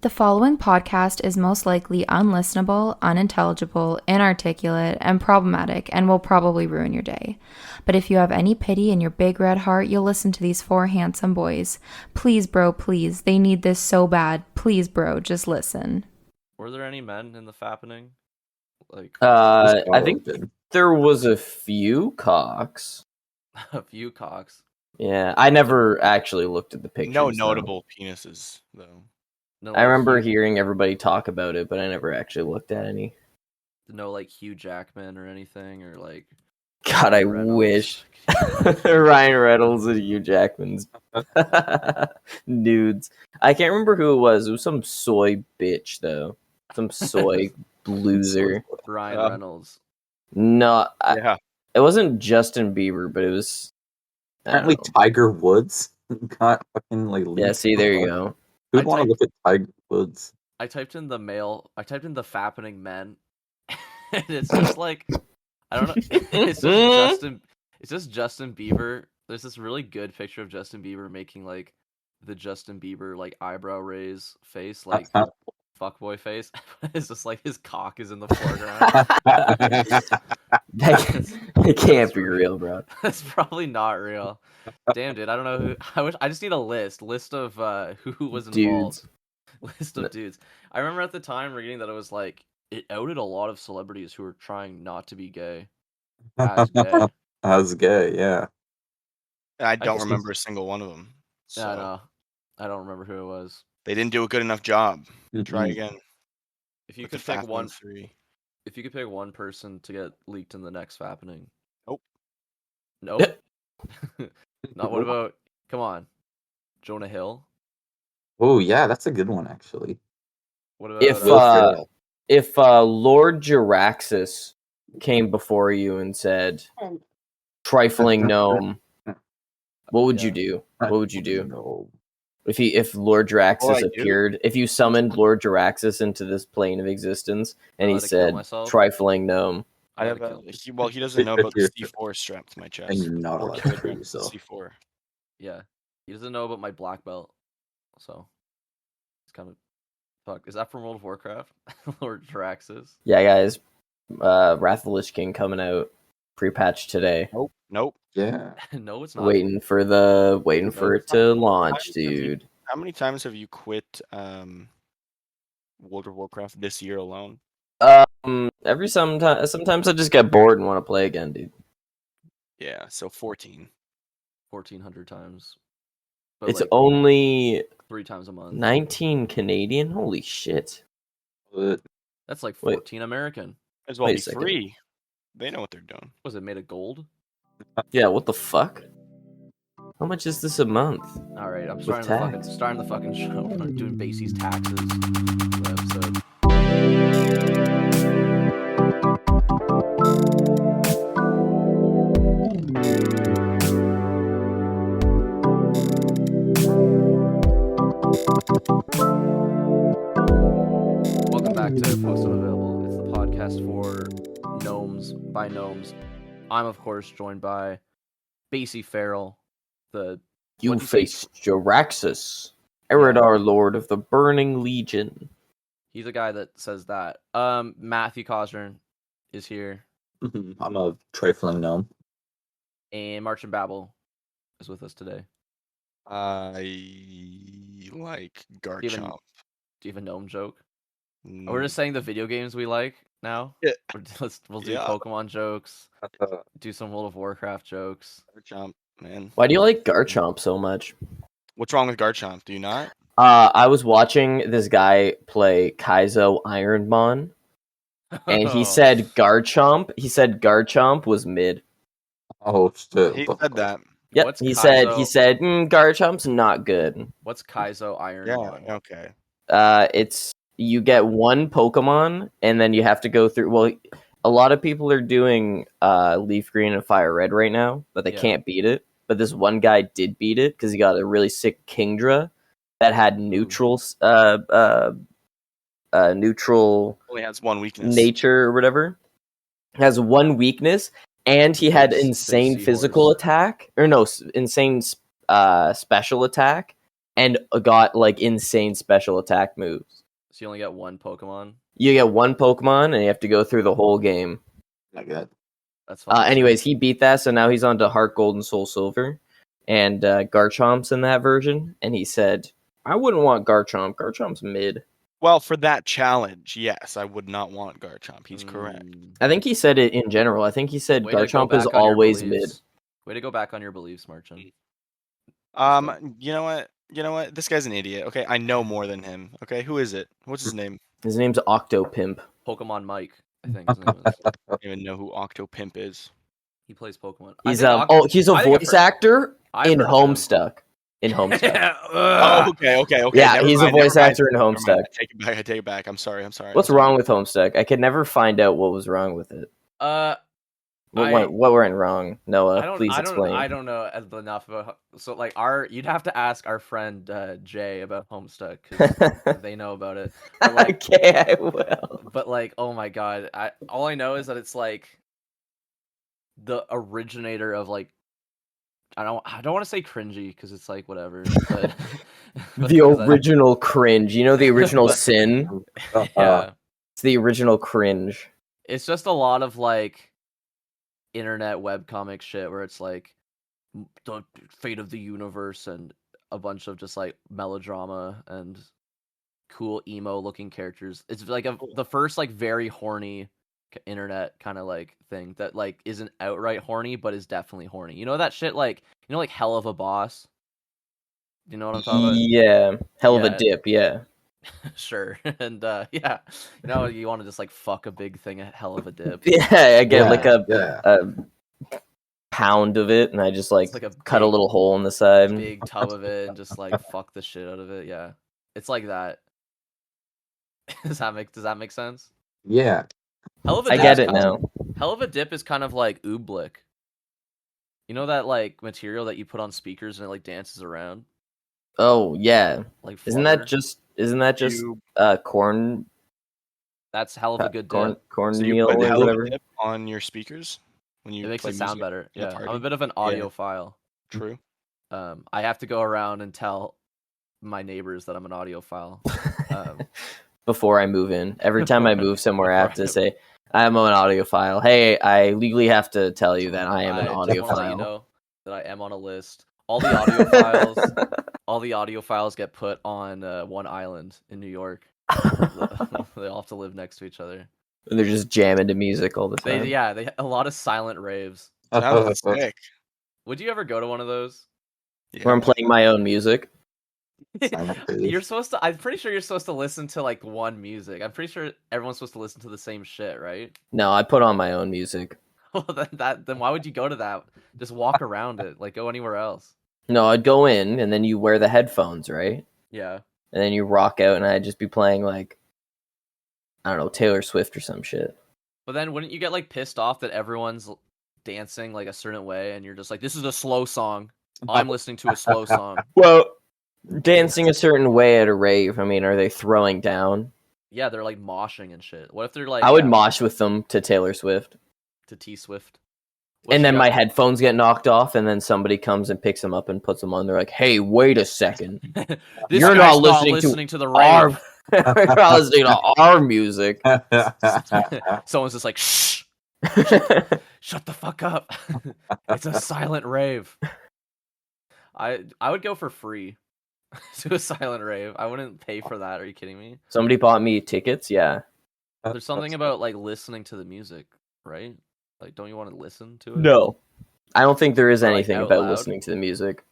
The following podcast is most likely unlistenable, unintelligible, inarticulate, and problematic, and will probably ruin your day. But if you have any pity in your big red heart, you'll listen to these four handsome boys. Please, bro, please. They need this so bad. Please, bro, just listen. Were there any men in the fappening? I think there was a few cocks. A few cocks. Yeah, I never actually looked at the pictures. No notable penises, though. No, I remember hearing everybody talk about it, but I never actually looked at any. No, Hugh Jackman or anything, or God, I Reynolds. wish Ryan Reynolds and Hugh Jackman's nudes. I can't remember who it was. It was some soy bitch though, some soy loser. Ryan Reynolds. No, Yeah. it wasn't Justin Bieber, but it was Apparently Tiger Woods got fucking Yeah, see, there you go. Who'd want to look at Tiger Woods? I typed in the fappening men, and it's just I don't know. It's just Justin Bieber. There's this really good picture of Justin Bieber making the Justin Bieber eyebrow raise face, fuckboy face. It's just his cock is in the foreground. It can't be real, bro. That's probably not real. Damn, dude. I don't know who. I just need a list of who was involved. Dudes. List of dudes. I remember at the time reading that it was it outed a lot of celebrities who were trying not to be gay as gay. As gay, yeah. I don't remember a single one of them. So Yeah, I know. I don't remember who it was. they didn't do a good enough job. Try Mhm. again. If you with could the pick Fat one, Man 3. if you could pick one person to get leaked in the next fappening. Nope. Nope. Not what about? Come on, Jonah Hill. Oh yeah, that's a good one actually. What about? If Lord Jiraxis came before you and said, "Trifling gnome," what would you do? What would you do? No. If Lord Jiraxis I do? appeared, if you summoned Lord Jiraxis into this plane of existence and I he had to kill said, myself? "Trifling gnome," I have gotta a, kill he doesn't know about the C4 strapped to my chest. And you're not 4 allowed to kill kilograms of yourself. C4. Yeah, he doesn't know about my black belt, so it's kind of fuck. Is that from World of Warcraft? Lord Jiraxis. yeah, guys, Wrath of the Lich King coming out pre-patch today. Nope. Yeah. No, it's not. Waiting for it to launch, dude. How many times have you quit World of Warcraft this year alone? Sometimes I just get bored and want to play again, dude. Yeah, so 14. 1,400 times. But It's only 3 times a month. 19 Canadian. Holy shit! But That's like Wait. 14 American. As well Wait a be second. free. They know what they're doing. Was it made of gold? Yeah, what the fuck? How much is this a month? All right, I'm With starting tax. the fucking show. I'm doing Basie's taxes for the episode. Welcome back to Post Unavailable. It's the podcast for gnomes by gnomes. I'm of course joined by Basie Farrell, the You What'd you say? face Jiraxis, Eridar Lord of the Burning Legion. He's a guy that says that. Matthew Cosner is here, I'm a trifling gnome. and March and Babel is with us today. I like Even- Garchomp. Do you have a gnome joke? We're just saying the video games we like now. Yeah. We'll do Yeah. Pokemon jokes, do some World of Warcraft jokes. Garchomp, man. Why do you like Garchomp so much? What's wrong with Garchomp? Do you not? I was watching this guy play Kaizo Ironmon, and he said Garchomp. He said Garchomp was mid. Oh shit. He what the said fuck? that. Yep, What's he Kaizo? said Garchomp's not good. What's Kaizo Iron Yeah, Mon? okay. It's you get one Pokemon and then you have to go through. Well, a lot of people are doing Leaf Green and Fire Red right now, but they Yeah. can't beat it. But this one guy did beat it because he got a really sick Kingdra that had neutral Only has one weakness. nature or whatever. Has one weakness, and he had Big insane seahorse. physical attack, or no, insane special attack, and got like insane special attack moves. So you only get one Pokemon. You get one Pokemon, and you have to go through the whole game. Like that. That's fine. Anyways, he beat that, so now he's on to Heart Gold and Soul Silver, and Garchomp's in that version. And he said, "I wouldn't want Garchomp. Garchomp's mid." Well, for that challenge, yes, I would not want Garchomp. He's correct. I think he said it in general. I think he said Way to go Garchomp is back on your always mid. beliefs. Way to go back on your beliefs, Marchand. You know what? You know what? This guy's an idiot. Okay, I know more than him. Okay, who is it? What's his name? His name's Octopimp. Pokemon Mike, I think his name is. I don't even know who Octopimp is. He plays Pokemon. He's he's a voice actor in Homestuck. In Homestuck. Oh, okay. Yeah, never he's a mind, voice never mind, actor in never mind. Homestuck. I take it back. I'm sorry. What's wrong with Homestuck? I could never find out what was wrong with it. What went wrong? Noah, please explain. I don't know enough about. So like you'd have to ask our friend Jay about Homestuck because they know about it. But, like, Okay, I will. But like, oh my god, all I know is that it's like the originator of like. I don't want to say cringy because it's like whatever. But, The original cringe. You know the original sin? Yeah. It's the original cringe. It's just a lot of like internet webcomic shit where it's like the fate of the universe and a bunch of just like melodrama and cool emo looking characters. It's like the first like very horny internet kind of like thing that like isn't outright horny but is definitely horny. You know that shit like like Hell of a Boss? You know what I'm talking about? Yeah. Hell of a dip, yeah. Sure. And yeah, you want to just like fuck a big thing a hell of a dip. Yeah, I get like a pound of it and I just like cut a little hole in the side. Big tub of it and just like fuck the shit out of it. Yeah. It's like that. Does that make sense? Yeah. Hell of a I dip get it now. Hell of a dip is kind of like oobleck. You know that like material that you put on speakers and it like dances around? Oh yeah. Like Isn't that just corn? That's hell of a good dip. Cornmeal so you put or hell whatever. of a dip on your speakers when you It makes play it sound music better. in a Yeah. I'm party? a bit of an audiophile. True. I have to go around and tell my neighbors that I'm an audiophile. Before I move in. Every time I move somewhere, I have to say, I'm an audiophile. Hey, I legally have to tell you that I am an I just want to let you audiophile. know that I am on a list. All the audiophiles get put on one island in New York. They all have to live next to each other. And they're just jamming to music all the time. They a lot of silent raves. Sounds sick. Would you ever go to one of those? Yeah. Where I'm playing my own music. You're supposed to. I'm pretty sure you're supposed to listen to like one music. I'm pretty sure everyone's supposed to listen to the same shit, right? No, I put on my own music. Well, then why would you go to that? Just walk around it. Like go anywhere else. No, I'd go in and then you wear the headphones, right? Yeah. And then you rock out and I'd just be playing like, I don't know, Taylor Swift or some shit. But then wouldn't you get like pissed off that everyone's dancing like a certain way and you're just like, this is a slow song. I'm listening to a slow song. Well, dancing a certain way at a rave, I mean, are they throwing down? Yeah, they're like moshing and shit. What if they're like I would mosh with them to Taylor Swift. To T Swift. And then my headphones get knocked off, and then somebody comes and picks them up and puts them on. They're like, "Hey, wait a second! You're not listening to the our, rave. you're not listening to our music." Someone's just like, shh, shut the fuck up. It's a silent rave. I would go for free to a silent rave. I wouldn't pay for that. Are you kidding me? Somebody bought me tickets. Yeah. There's something about like listening to the music, right? Like, don't you want to listen to it? No, I don't think there is Or, like, anything out about loud? listening to the music.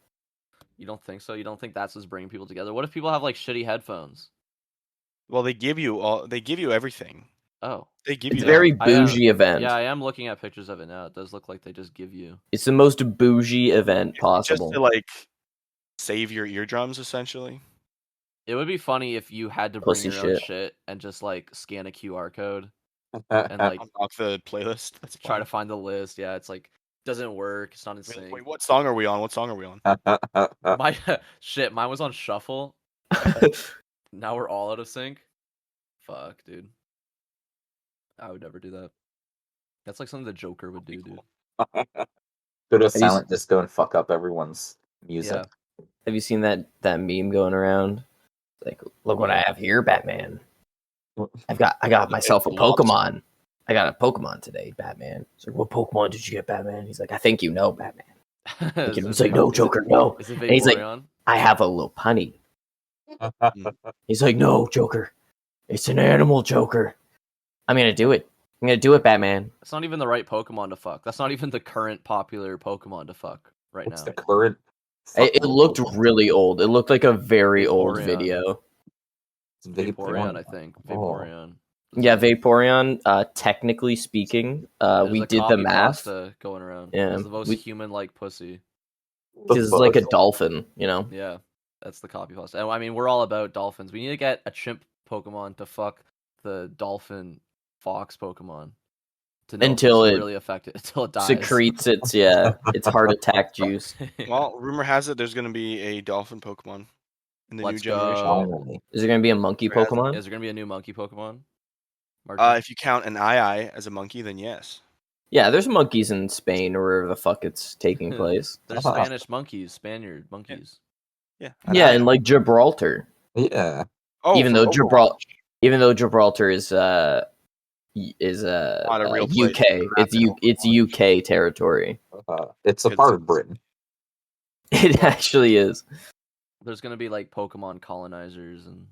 You don't think so? You don't think that's what's bringing people together? What if people have like shitty headphones? Well, they give you everything. Oh, They give It's you a very I am- bougie event. yeah, I am looking at pictures of it now. It does look like they just give you. It's the most bougie event just possible. to like save your eardrums, essentially. It would be funny if you had to bring Pussy your own shit. shit and just like scan a QR code and like Unlock the playlist. That's try fun. to find the list. Yeah, it's like doesn't work. It's not in Wait, sync. wait, what song are we on? My shit, mine was on shuffle. Now we're all out of sync. Fuck, dude. I would never do that. That's like something the Joker would do, dude. Go to a silent disco and fuck up everyone's music. Have you seen that meme going around? Like, look what I have here, Batman. I got myself a Pokemon. I got a Pokemon today, Batman. It's like, what Pokemon did you get, Batman? He's like, I think you know, Batman. He's like, no, Joker, no. Is it And he's like, Vaporeon? I have a little punny. He's like, no, Joker. It's an animal, Joker. I'm gonna do it. I'm gonna do it, Batman. That's not even the right Pokemon to fuck. That's not even the current popular Pokemon to fuck right What's now. the current? It looked really old. It looked like a very old Vaporeon. video. It's Vaporeon, I think. Oh. Vaporeon. Yeah, Vaporeon. Technically speaking, There's we a did the math. copypasta going around. Yeah, It's the most human-like pussy. Because it's like a dolphin, you know. Yeah, that's the copy pasta. And I mean, we're all about dolphins. We need to get a chimp Pokemon to fuck the dolphin fox Pokemon to know Until if it's it really affected until it dies. Secretes its its heart attack juice. Well, rumor has it there's going to be a dolphin Pokemon in the new Let's generation. go. Finally. Is there gonna be a monkey Or has it- Pokemon? Is there gonna be a new monkey Pokemon? Martin? If you count an ii as a monkey, then yes. Yeah, there's monkeys in Spain or wherever the fuck it's taking place. They're Spanish monkeys, Spaniard monkeys. Yeah. Yeah, and like Gibraltar. Yeah. Oh, even for though Overwatch. Gibraltar is Not a real place. UK. It's UK territory. It's a It's- part of Britain. It actually is. There's gonna be like Pokemon colonizers and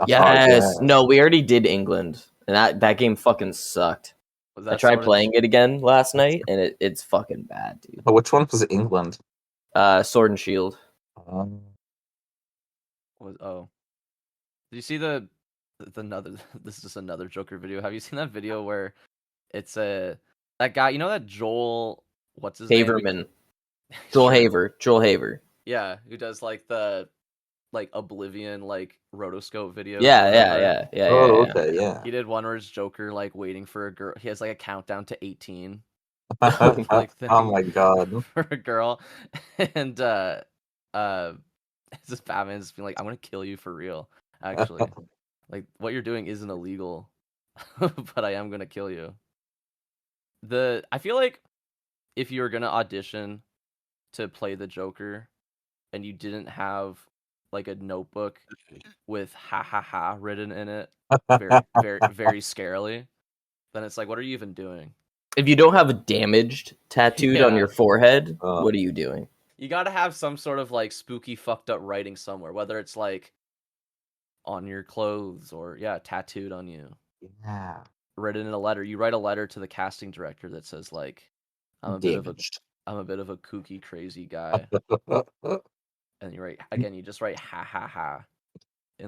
Yes. No, we already did England, and that game fucking sucked. was I that tried Sword and playing it again last night, and it's fucking bad, dude. Oh, which one was England? Sword and Shield. Oh, did you see the another? This is just another Joker video. Have you seen that video where it's that guy? You know that Joel? What's his name? Haverman. Joel Haver. Yeah, who does like the Oblivion rotoscope videos. Yeah. Oh, okay, yeah. He did one where it's Joker waiting for a girl. He has a countdown to 18 Oh thing my god. for a girl, and it's just Batman just being like, "I'm gonna kill you for real." Actually, what you're doing isn't illegal, but I am gonna kill you. I feel like if you were gonna audition to play the Joker, and you didn't have a notebook with "ha ha ha" written in it, very very very scarily, then it's like, what are you even doing? If you don't have a damaged tattooed on Yeah. your forehead, what are you doing? You gotta have some sort of spooky fucked up writing somewhere, whether it's on your clothes or tattooed on you, Yeah. written in a letter. You write a letter to the casting director that says I'm a bit of a kooky crazy guy, and you just write "ha ha ha" in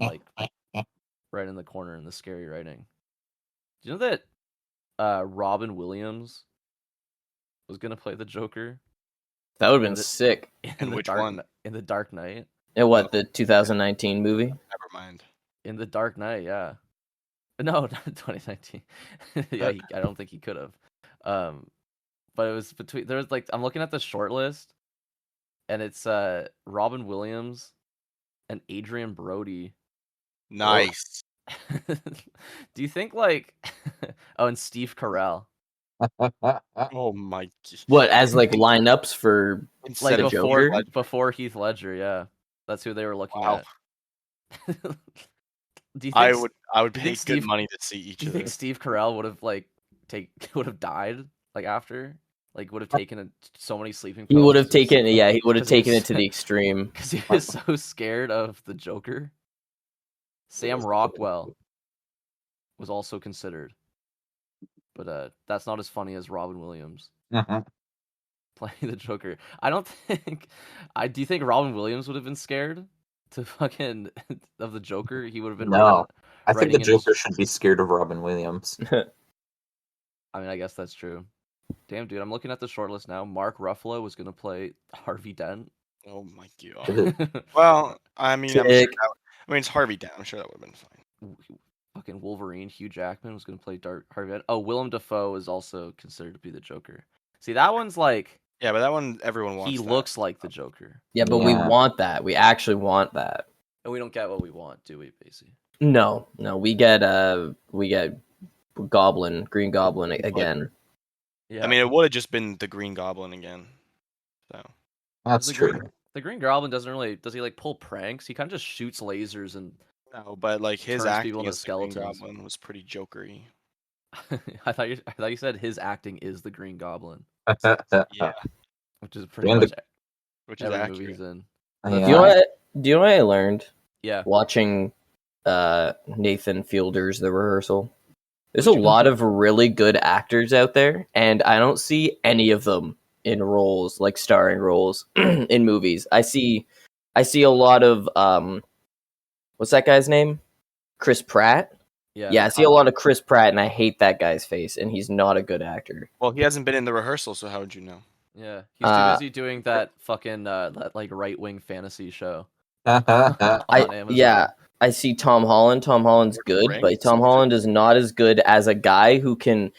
right in the corner in the scary writing. Do you know that Robin Williams was gonna play the Joker That would have been sick. in which Dark one? in the Dark Knight? And what, the 2019 movie? Never mind. In the Dark Knight, yeah. No, not 2019. Yeah, I don't think he could have. But it was between I'm looking at the short list, and it's Robin Williams and Adrian Brody. Nice. Do you think oh, and Steve Carell? Oh my god. What, as lineups for Instead the of Joker? before Heath Ledger, yeah. That's who they were looking Wow. at. Do you think I would do you pay think good Steve- money to see each do you of think this. Steve Carell would have died after? Would have taken so many sleeping pills? He would have taken it Because to the extreme. Because he was so scared of the Joker. Sam Rockwell was also considered. But that's not as funny as Robin Williams playing the Joker. I don't think... do you think Robin Williams would have been scared to fucking... of the Joker? He would have been No. I think the writing in his- Joker should be scared of Robin Williams. I mean, I guess that's true. Damn, dude, I'm looking at the shortlist now. Mark Ruffalo was going to play Harvey Dent. Oh my god. Well, I mean, Sick. it's Harvey Dent. I'm sure that would have been fine. Fucking Wolverine, Hugh Jackman was going to play Harvey Dent. Oh, Willem Dafoe is also considered to be the Joker. See, that one's Yeah, but that one everyone wants. he that. looks like the Joker. Yeah, but we Yeah. want that. We actually want that. And we don't get what we want, do we, Basie? No, we get Goblin, Green Goblin again. Yeah. I mean, it would have just been the Green Goblin again. So That's The true. Green- The Green Goblin does he like pull pranks? He kind of just shoots lasers and No, but like his turns people acting into as the Green skeletons. Goblin was pretty jokery. I thought you said his acting is the Green Goblin, Yeah, which is pretty And much which is every movie accurate. he's in. Do you know what? Do you know what I learned Yeah. watching Nathan Fielder's The Rehearsal? There's a What'd you- lot of really good actors out there, and I don't see any of them in roles like starring roles in movies. I see a lot of what's that guy's name? Chris Pratt. Yeah, I see a lot of Chris Pratt, and I hate that guy's face, and he's not a good actor. Well, he hasn't been in The Rehearsal, so how would you know? Yeah, he's too busy doing that fucking that like right wing fantasy show on Amazon. I see Tom Holland. Tom Holland's Lord of the good, but Rings? Tom Holland is not as good as a guy who can.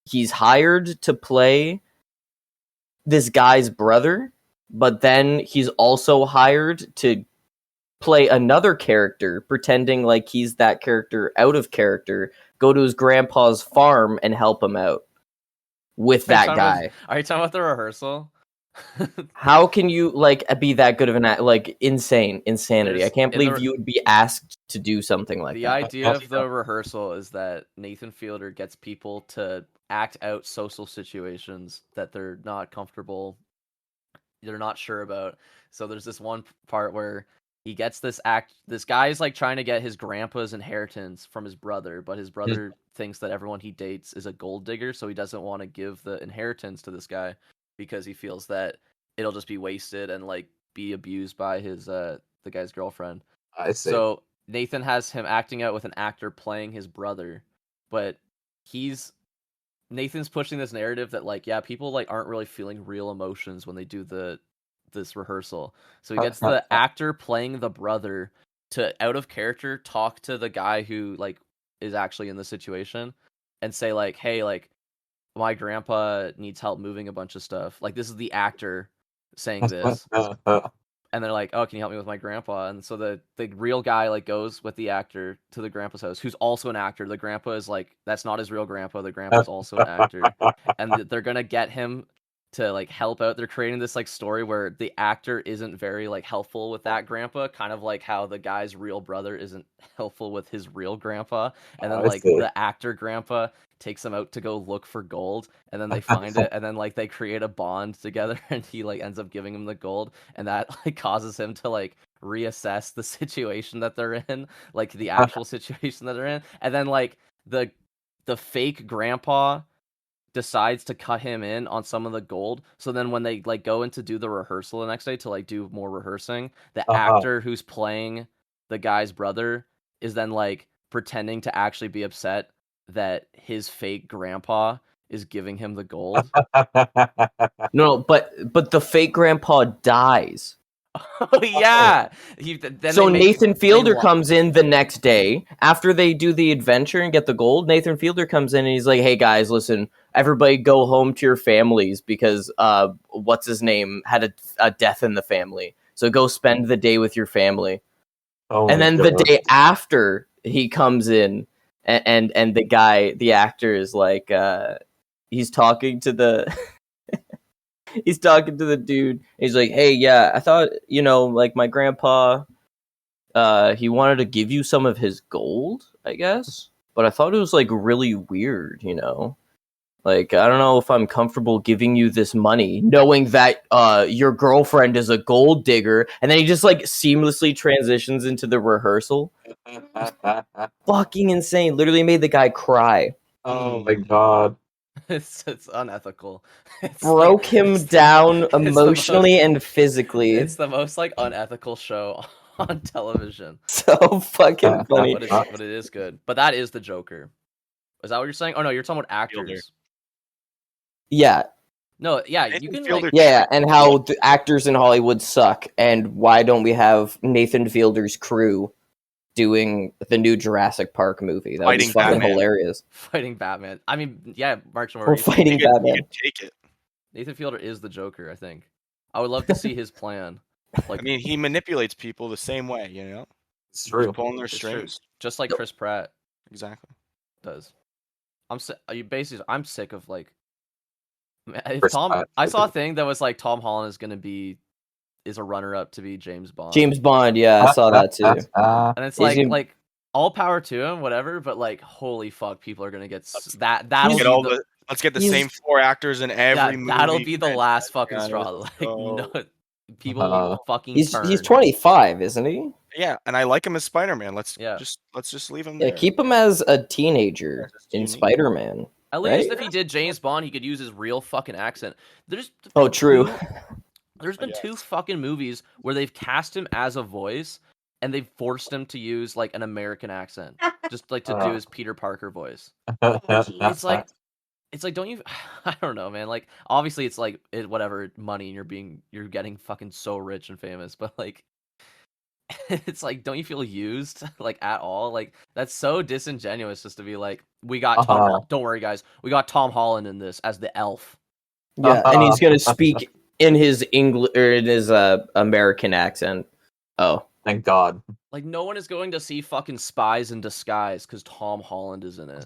He's hired to play this guy's brother, but then he's also hired to play another character, pretending like he's that character out of character, go to his grandpa's farm and help him out with that guy. Are you talking about The Rehearsal? How can you like be that good of an like insanity? I can't believe you would be asked to do something like the that. idea of The Rehearsal is that Nathan Fielder gets people to act out social situations that they're not comfortable, they're not sure about. So there's this one part where he gets this guy's like trying to get his grandpa's inheritance from his brother, but his brother thinks that everyone he dates is a gold digger, so he doesn't want to give the inheritance to this guy because he feels that it'll just be wasted and like be abused by his the guy's girlfriend. I see. So Nathan has him acting out with an actor playing his brother, but Nathan's pushing this narrative that like, yeah, people like aren't really feeling real emotions when they do this rehearsal. So he gets the actor playing the brother to out of character talk to the guy who like is actually in the situation and say like, hey, like my grandpa needs help moving a bunch of stuff. Like this is the actor saying this. And they're like, oh, can you help me with my grandpa? And so the real guy like goes with the actor to the grandpa's house, who's also an actor. The grandpa is like, that's not his real grandpa. The grandpa's also an actor. And they're going to get him to like help out. They're creating this like story where the actor isn't very like helpful with that grandpa, kind of like how the guy's real brother isn't helpful with his real grandpa. And then like the actor grandpa takes him out to go look for gold, and then they find it, and then like they create a bond together, and he like ends up giving him the gold, and that like causes him to like reassess the situation that they're in, like the actual situation that they're in, and then like the fake grandpa decides to cut him in on some of the gold. So then when they like go in to do the rehearsal the next day to like do more rehearsing, the actor who's playing the guy's brother is then like pretending to actually be upset that his fake grandpa is giving him the gold. No, but the fake grandpa dies. Oh yeah. So Nathan Fielder comes in the next day after they do the adventure and get the gold. Nathan Fielder comes in and he's like, "Hey guys, listen, everybody go home to your families because what's his name had a death in the family. So go spend the day with your family." And then the day after he comes in and the actor is like he's talking to the he's talking to the dude. He's like, "Hey, yeah, I thought, like my grandpa, he wanted to give you some of his gold, I guess. But I thought it was like really weird, Like, I don't know if I'm comfortable giving you this money, knowing that your girlfriend is a gold digger." And then he just like seamlessly transitions into the rehearsal. Fucking insane. Literally made the guy cry. Oh my god. It's unethical. Broke him down emotionally and physically. It's the most like unethical show on television. So fucking funny. But it is good. But that is the Joker. Is that what you're saying? Oh no, you're talking about actors. Fielder. Yeah. No, yeah, Nathan you can Fielder like, Yeah, and how the actors in Hollywood suck, and why don't we have Nathan Fielder's crew doing the new Jurassic Park movie? That would be Fighting fucking Batman. hilarious. fighting Batman. I mean, yeah, Mark Or fighting You Batman. could take it. Nathan Fielder is the Joker, I think. I would love to see his plan. Like I mean, he manipulates people the same way, It's He's true. pulling their it's true. strings. Just like Chris Pratt Exactly. does. I'm sick of like if Chris Tom. Pratt. I saw a thing that was like Tom Holland is gonna be is a runner-up to be James Bond. James Bond, yeah, I saw that too. And it's Is he- like all power to him, whatever. But like, holy fuck, people are gonna get that. That'll Let's be get all the let's get the he's- same 4 actors in every movie. that'll be the last fucking guys, straw. let's Like, no, go. people will fucking he's turn. 25, isn't he? Yeah, and I like him as Spider-Man. Let's Yeah. just leave him Yeah, there. keep him as a teenager Just in unique. Spider-Man. At least right? if he did James Bond, he could use his real fucking accent. There's Oh, true. There's been Yes. 2 fucking movies where they've cast him as a voice and they've forced him to use like an American accent, just like to do his Peter Parker voice. It's like, don't you? I don't know, man. Like, obviously, it's like whatever money, and you're getting fucking so rich and famous, but like, it's like, don't you feel used like at all? Like, that's so disingenuous just to be like, we got Tom. Don't worry, guys, we got Tom Holland in this as the elf. Yeah, and he's gonna speak in his English or in his American accent. Oh, Thank God. Like, no one is going to see fucking Spies in Disguise because Tom Holland is in it.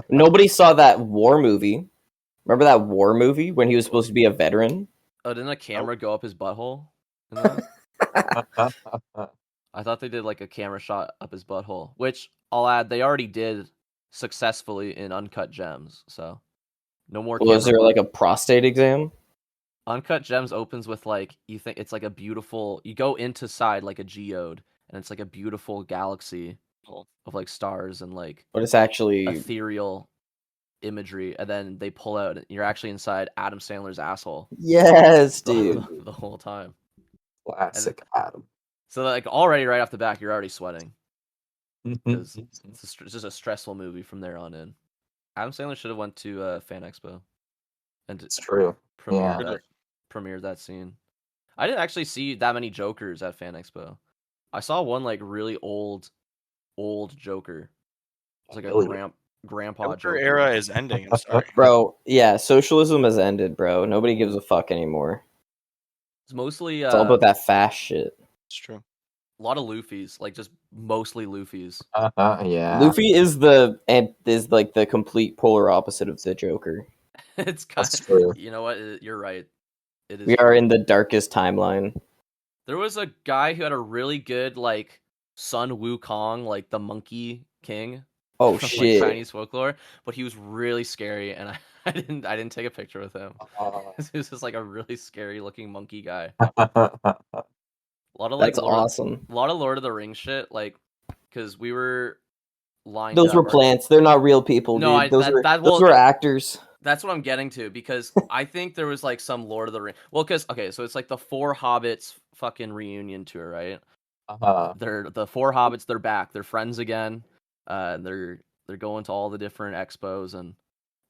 nobody saw that war movie. Remember that war movie when he was supposed to be a veteran? Oh, didn't a camera go up his butthole? In that? I thought they did like a camera shot up his butthole, which I'll add they already did successfully in Uncut Gems. So no more. Was camera there like butt. a prostate exam? Uncut Gems opens with like you think it's like a beautiful. You go into side like a geode, and it's like a beautiful galaxy of like stars and like But it's actually ethereal imagery, and then they pull out. You're actually inside Adam Sandler's asshole. yes, dude. The whole time. Classic Adam. So like already right off the back, you're already sweating because it's just a stressful movie from there on in. Adam Sandler should have went to Fan Expo and It's true. premiered that scene. I didn't actually see that many Jokers at Fan Expo. I saw one like really old Joker. It's like a Really? grandpa Joker Joker. era is ending. I'm sorry. Bro, yeah, socialism has ended, bro. Nobody gives a fuck anymore. It's mostly It's all about that fast shit. It's true. a lot of Luffy's, like just mostly Luffy's. Yeah. Luffy is like the complete polar opposite of the Joker. It's kind That's true. You know what? You're right. It is. We are in the darkest timeline. There was a guy who had a really good like Sun Wukong, like the Monkey King. Oh from, shit! Like, Chinese folklore, but he was really scary, and I didn't take a picture with him. He was just like a really scary looking monkey guy. A lot of like That's awesome. A lot of Lord of the Rings shit, like because we were lined. Those up, were or- plants. They're not real people, No, dude. Those well, were actors. That's what I'm getting to because I think there was like some Lord of the Rings. Well, because okay, so it's like the 4 Hobbits fucking reunion tour, right? They're the 4 Hobbits. They're back. They're friends again. They're going to all the different expos and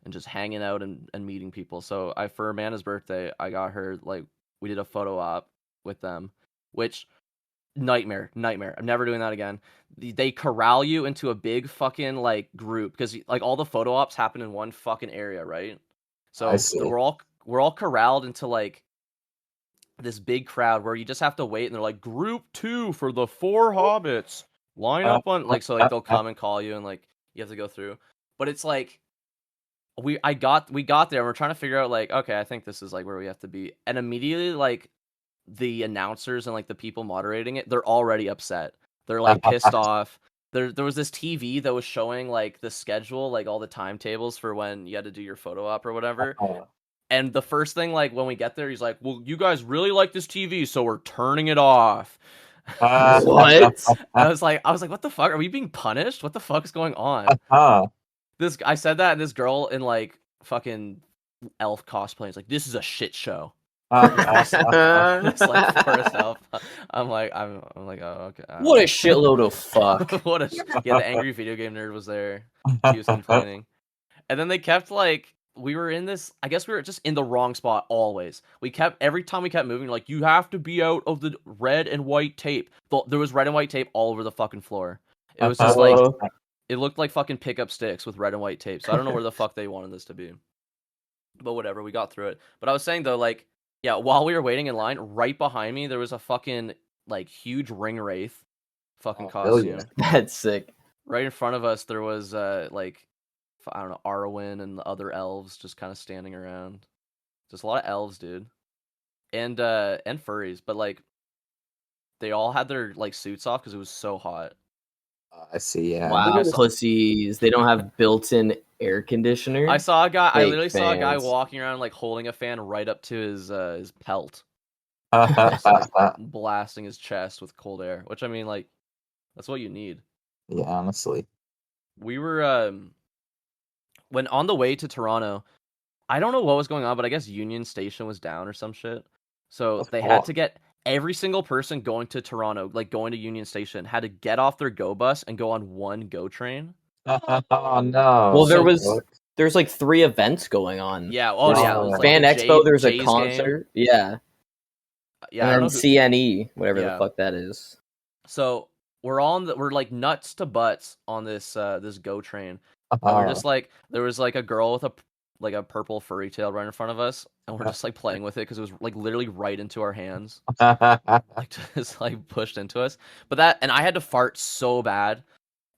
just hanging out and meeting people. So for Amanda's birthday, I got her like we did a photo op with them, which nightmare. I'm never doing that again. They corral you into a big fucking like group because like all the photo ops happen in one fucking area, right? So I see. we're all corralled into like this big crowd where you just have to wait, and they're like group 2 for the 4 hobbits line up on like so like they'll come and call you and like you have to go through. But it's like we got there and we're trying to figure out like okay, I think this is like where we have to be, and immediately like the announcers and like the people moderating it, they're already upset. They're like pissed off. There was this TV that was showing like the schedule, like all the timetables for when you had to do your photo op or whatever. And the first thing, like when we get there, he's like, "Well, you guys really like this TV, so we're turning it off." What? I was like, "What the fuck? Are we being punished? What the fuck is going on?" I said that, and this girl in like fucking elf cosplay is like, "This is a shit show." It's like for herself. I'm like, oh, okay. What a shitload of fuck. The angry video game nerd was there. He was complaining, and then they kept like we were in this. I guess we were just in the wrong spot always. Every time we kept moving, like you have to be out of the red and white tape. There was red and white tape all over the fucking floor. It was just like it looked like fucking pickup sticks with red and white tape. So I don't know where the fuck they wanted this to be, but whatever. We got through it. But I was saying though, like. Yeah, while we were waiting in line, right behind me, there was a fucking, like, huge ring wraith fucking costume. That's sick. Right in front of us, there was, like, I don't know, Arwen and the other elves just kind of standing around. Just a lot of elves, dude. and furries, but like they all had their like suits off because it was so hot. I see. Yeah. Wow, guys- pussies! They don't have built-in air conditioner. I saw a guy. I Fake literally saw a guy fans. walking around like holding a fan right up to his pelt, just like blasting his chest with cold air. Which I mean, like that's what you need. Yeah, honestly. We were when on the way to Toronto. I don't know what was going on, but I guess Union Station was down or some shit. So Of they had course. to get every single person going to Toronto, like going to Union Station, had to get off their go bus and go on one go train. Oh no. Well, there So- was there's like 3 events going on. Yeah. Oh There's yeah. It was like Fan the Expo. There's a Jays game. concert. Yeah. Yeah. I And don't then know who... CNE, whatever Yeah. the fuck that is. So we're like nuts to butts on this this go train. And we're just like there was like a girl with a purple furry tail right in front of us, and we're just like playing with it because it was like literally right into our hands. Like just like pushed into us. But and I had to fart so bad,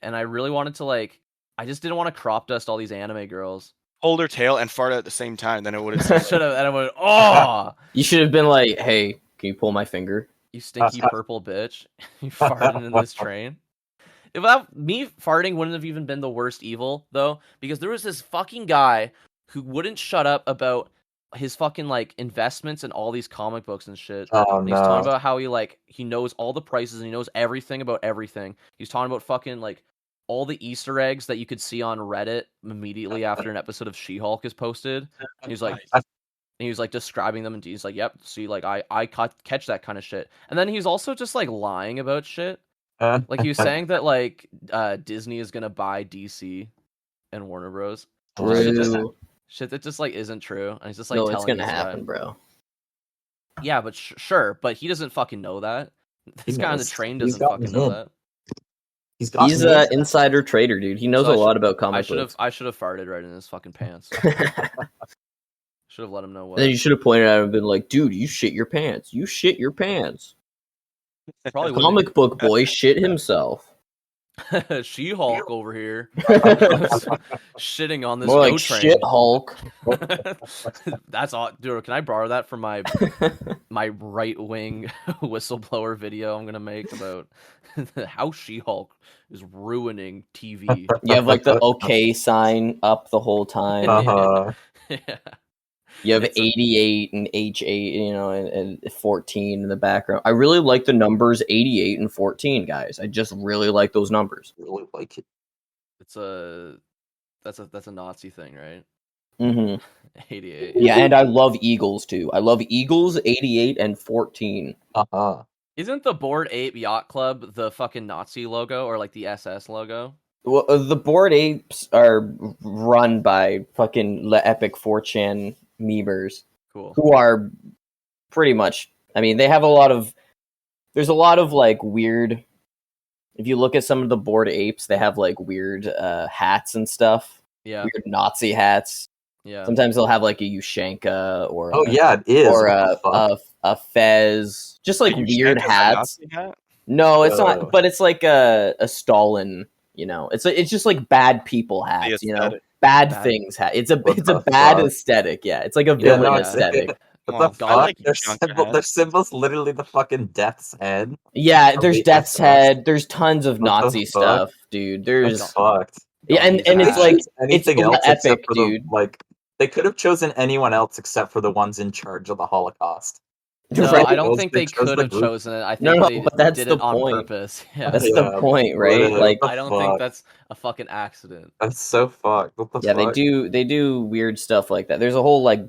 and I really wanted to like I just didn't want to crop dust all these anime girls. Hold her tail and fart at the same time. Then it would have. Should have, and I went, oh, You should have been like, "Hey, can you pull my finger?" you stinky purple bitch, you farted in this train. If me farting wouldn't have even been the worst evil though, because there was this fucking guy who wouldn't shut up about his fucking like investments in all these comic books and shit. Oh And he's talking no. about how he knows all the prices and he knows everything about everything. He's talking about fucking like all the Easter eggs that you could see on Reddit immediately after an episode of She-Hulk is posted. And he's like, and he was like describing them, and he's like, "Yep, see, like I catch that kind of shit." And then he's also just like lying about shit. Like he was saying that like Disney is gonna buy DC and Warner Bros. True. Shit that just like isn't true, and he's just like No, telling it's gonna this happen, guy. bro. Yeah, but sure, but he doesn't fucking know that. This guy on the knows. train He's doesn't gotten fucking know in. that. He's got He's an insider trader, dude. He knows So a lot about I comic should have books. I should have farted right in his fucking pants. Should have let him know what. Then you should have pointed at him and been like, "Dude, you shit your pants. You shit your pants." Probably wouldn't- Comic book boy shit himself. She-Hulk over here shitting on this More go like train. shit Hulk. That's all, dude. Can I borrow that from my right wing whistleblower video I'm gonna make about how She-Hulk is ruining TV? You have like the okay sign up the whole time. Uh-huh. Yeah. You have It's a- 88 and H8, and 14 in the background. I really like the numbers 88 and 14, guys. I just really like those numbers. Really like it. It's that's a Nazi thing, right? hmm 88. Yeah, and I love Eagles too. I love Eagles 88 and 14. Uh-huh. Isn't the Bored Ape Yacht Club the fucking Nazi logo or like the SS logo? Well, the Bored Apes are run by fucking Le Epic 4chan memers Cool. who are pretty much. I mean, they have a lot of. There's a lot of like weird. If you look at some of the Bored Apes, they have like weird hats and stuff. Yeah. Weird Nazi hats. Yeah. Sometimes they'll have like a Ushanka or Oh yeah, it is. or What the fuck? a fez, just like You weird shank as a hats. Nazi hat? No, it's Oh. not. But it's like a Stalin. It's just like bad people hats. aesthetic. Bad Bad- things hat. It's a What it's a the bad fuck? aesthetic. Yeah, it's like a Yeah, villain no, it's- aesthetic. What Come on, the God, fuck? like Their Ushanka symbol, their hats. symbol's literally the fucking death's head. Yeah, Oh, there's the Death's SS. Head. There's tons of What the Nazi fuck? stuff, dude. There's That's fucked. yeah, and Don't use it's that. like Anything it's else epic, except for dude. the like. They could have chosen anyone else except for the ones in charge of the Holocaust. No, Right. I don't Those think they chose could the have group. chosen it. I No, think no, they but that's did the it on point. purpose. Yeah. That's Yeah, the point, right? literally, Like, what I the don't think fuck? that's a fucking accident. That's so fucked. What the yeah, fuck? they do weird stuff like that. There's a whole like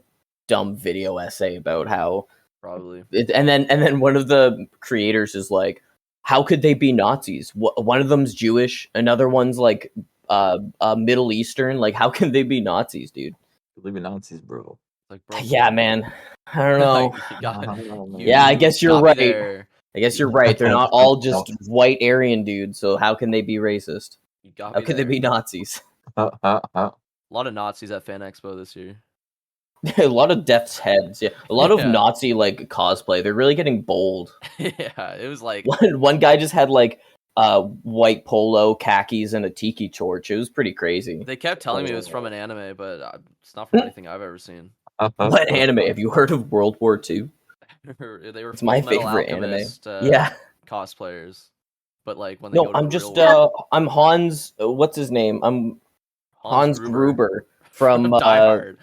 dumb video essay about how Probably. and then one of the creators is like, how could they be Nazis? One of them's Jewish, another one's like Middle Eastern. Like, how can they be Nazis, dude? Believe in Nazis, bro. Like, bro, Yeah, man. I don't know. you got- Yeah, I guess you're got me right. there. I guess you're right. They're not all just white Aryan dudes. So how can they be racist? You got How me could they there. be Nazis? A lot of Nazis at Fan Expo this year. A lot of death's heads. Yeah, a lot of Yeah. Nazi like cosplay. They're really getting bold. Yeah, it was like One guy just had like white polo, khakis, and a tiki torch. It was pretty crazy. they kept telling me it was from an anime, but it's not from anything I've ever seen. What anime? Have you heard of World War II? They were It's my Full Metal favorite anime. Alchemist, Yeah. cosplayers, but like when they No, go to I'm the just real world, I'm Hans. What's his name? I'm Hans Gruber from Die Hard,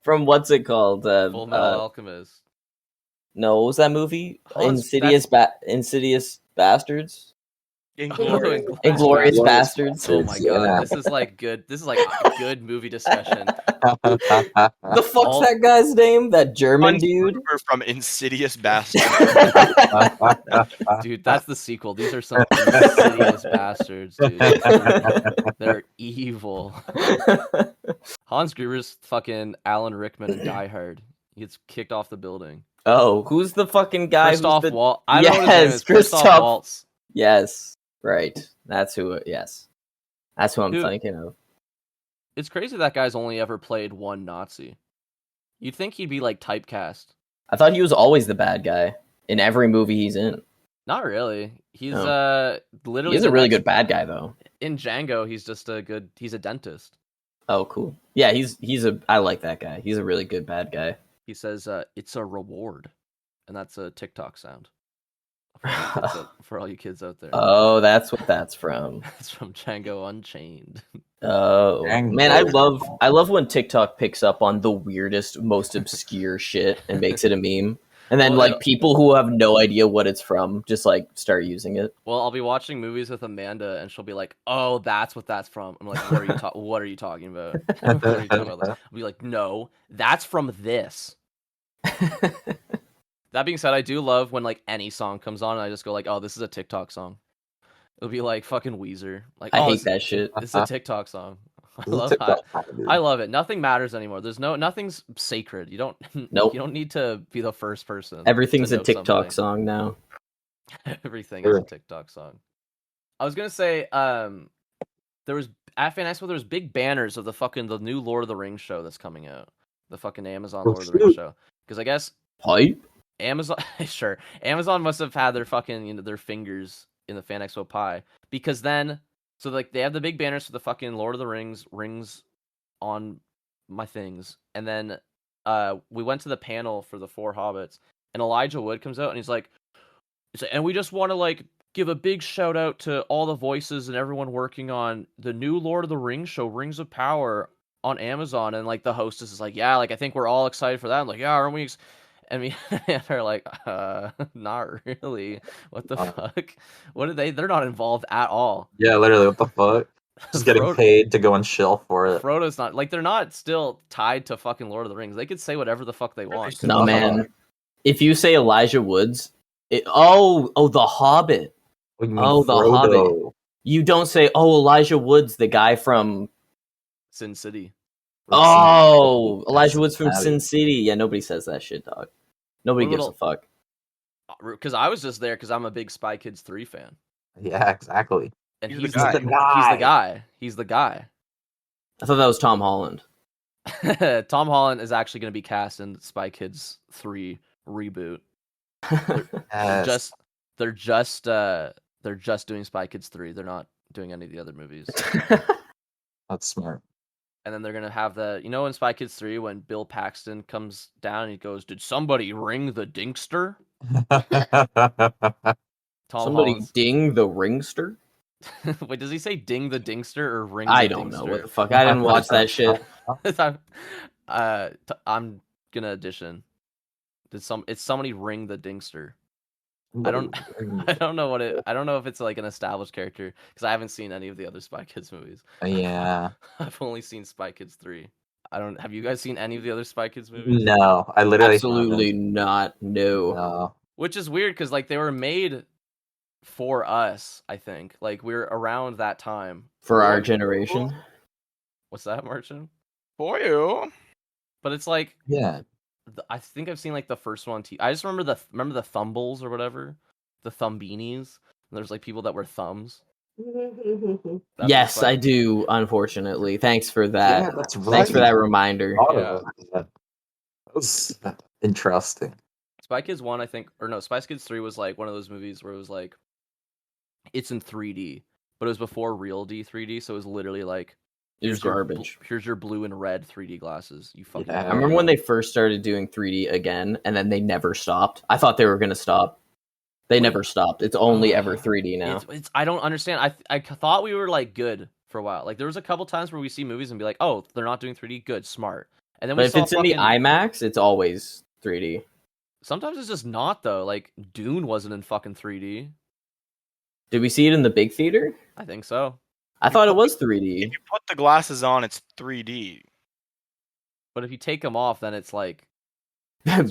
from what's it called? Full Metal Alchemist. No, what was that movie? Hans, Insidious Bastards. Inglorious. Inglorious Bastards. Bastards. Oh my god, Yeah. this is like good. This is like a good movie discussion. The fuck's All- that guy's name? That German Hans dude? Gruber from Insidious Bastard. Dude, that's the sequel. These are some insidious bastards, dude. They're evil. Hans Gruber's fucking Alan Rickman in Die Hard. He gets kicked off the building. Oh, who's the fucking guy? Christoph who's the... Waltz. I don't know what his name Yes, is. Christoph Christoph. Waltz. Yes, right. That's who. Yes, that's who I'm Dude. thinking of. It's crazy that guy's only ever played one Nazi. You'd think he'd be like typecast. I thought he was always the bad guy in every movie he's in. Not really. He's literally He's a really good bad guy though. in Django. He's just he's a dentist. Oh, cool. Yeah, I like that guy. He's a really good bad guy. He says it's a reward, and that's a TikTok sound for all you kids out there. Oh, that's what that's from. It's from Django Unchained. Oh Django. man, I love when TikTok picks up on the weirdest, most obscure shit and makes it a meme. And then Well, like people who have no idea what it's from just like start using it. Well, I'll be watching movies with Amanda, and she'll be like, "Oh, that's what that's from." I'm like, "What are you What are you talking about? What are you talking about?" I'll be like, "No, that's from this." That being said, I do love when like any song comes on, and I just go like, "Oh, this is a TikTok song." It'll be like fucking Weezer. Like, I oh, hate that shit. It's a TikTok song. This is a TikTok song, dude. I love it. Nothing matters anymore. Nothing's sacred. You don't. Nope. You don't need to be the first person. Everything's to a know TikTok something. song now. Everything Sure. is a TikTok song. I was gonna say, there was at Fan Expo, there was big banners of the new Lord of the Rings show that's coming out. The fucking Amazon Oh, Lord of the Rings shoot. show. Because I guess Pipe? Amazon, sure, Amazon must have had their fucking their fingers in the Fan Expo pie, because then like they have the big banners for the fucking Lord of the rings on my things, and then we went to the panel for the Four Hobbits, and Elijah Wood comes out and he's like, and we just want to like give a big shout out to all the voices and everyone working on the new Lord of the Rings show, Rings of Power, on Amazon. And like the hostess is like, yeah, like I think we're all excited for that. I'm like, yeah, aren't we? And me and they're like, not really. What the fuck? What are they? They're not involved at all. Yeah, literally, what the fuck? Just getting paid to go and shill for it. Frodo's not like, they're not still tied to fucking Lord of the Rings. They could say whatever the fuck they want. No, man. If you say Elijah Woods, the Hobbit. What do you mean, Oh, the Frodo? Hobbit. You don't say, oh, Elijah Woods, the guy from... Sin City. Oh, Elijah Woods from Cincinnati. Sin City. Yeah, nobody says that shit, dog. Nobody gives a fuck. Because I was just there because I'm a big Spy Kids 3 fan. Yeah, exactly. And He's he's the guy. the guy. He's the guy. I thought that was Tom Holland. Tom Holland is actually going to be cast in Spy Kids 3 reboot. Yes. They're just doing Spy Kids 3. They're not doing any of the other movies. That's smart. And then they're going to have in Spy Kids 3 when Bill Paxton comes down and he goes, "Did somebody ring the Dinkster?" Tom Somebody Holland's... ding the ringster? Wait, does he say ding the Dinkster or ring I the don't Dinkster? know. What the fuck? I didn't watch that shit. I'm gonna audition. It's somebody ring the Dinkster. I don't know I don't know if it's like an established character because I haven't seen any of the other Spy Kids movies. Yeah. I've only seen Spy Kids 3. Have you guys seen any of the other Spy Kids movies? No, I literally Absolutely haven't. not. No. No. Which is weird because like they were made for us, I think. Like we're around that time. For our generation. What's that, Martin? For you. But it's like, Yeah. I think I've seen like the first one. I just remember the Thumbles or whatever, the Thumbinis. There's like people that wear thumbs. That Yes, was, like, I do. Unfortunately, thanks for that. Yeah, that's right. Thanks for that reminder. That was interesting. Spy Kids 1, I think, or no, Spy Kids 3 was like one of those movies where it was like, it's in 3D, but it was before real D 3D, so it was literally like It was garbage. Here's your blue and red 3D glasses. You fucking. Yeah. I remember when they first started doing 3D again, and then they never stopped. I thought they were gonna stop. They never stopped. It's only ever 3D now. It's I don't understand. I thought we were like good for a while. Like there was a couple times where we see movies and be like, oh, they're not doing 3D. Good, smart. And then But we if saw it's in the IMAX, it's always 3D. Sometimes it's just not though. Like Dune wasn't in fucking 3D. Did we see it in the big theater? I think so. I thought it was 3D. If you put the glasses on, it's 3D. But if you take them off, then it's like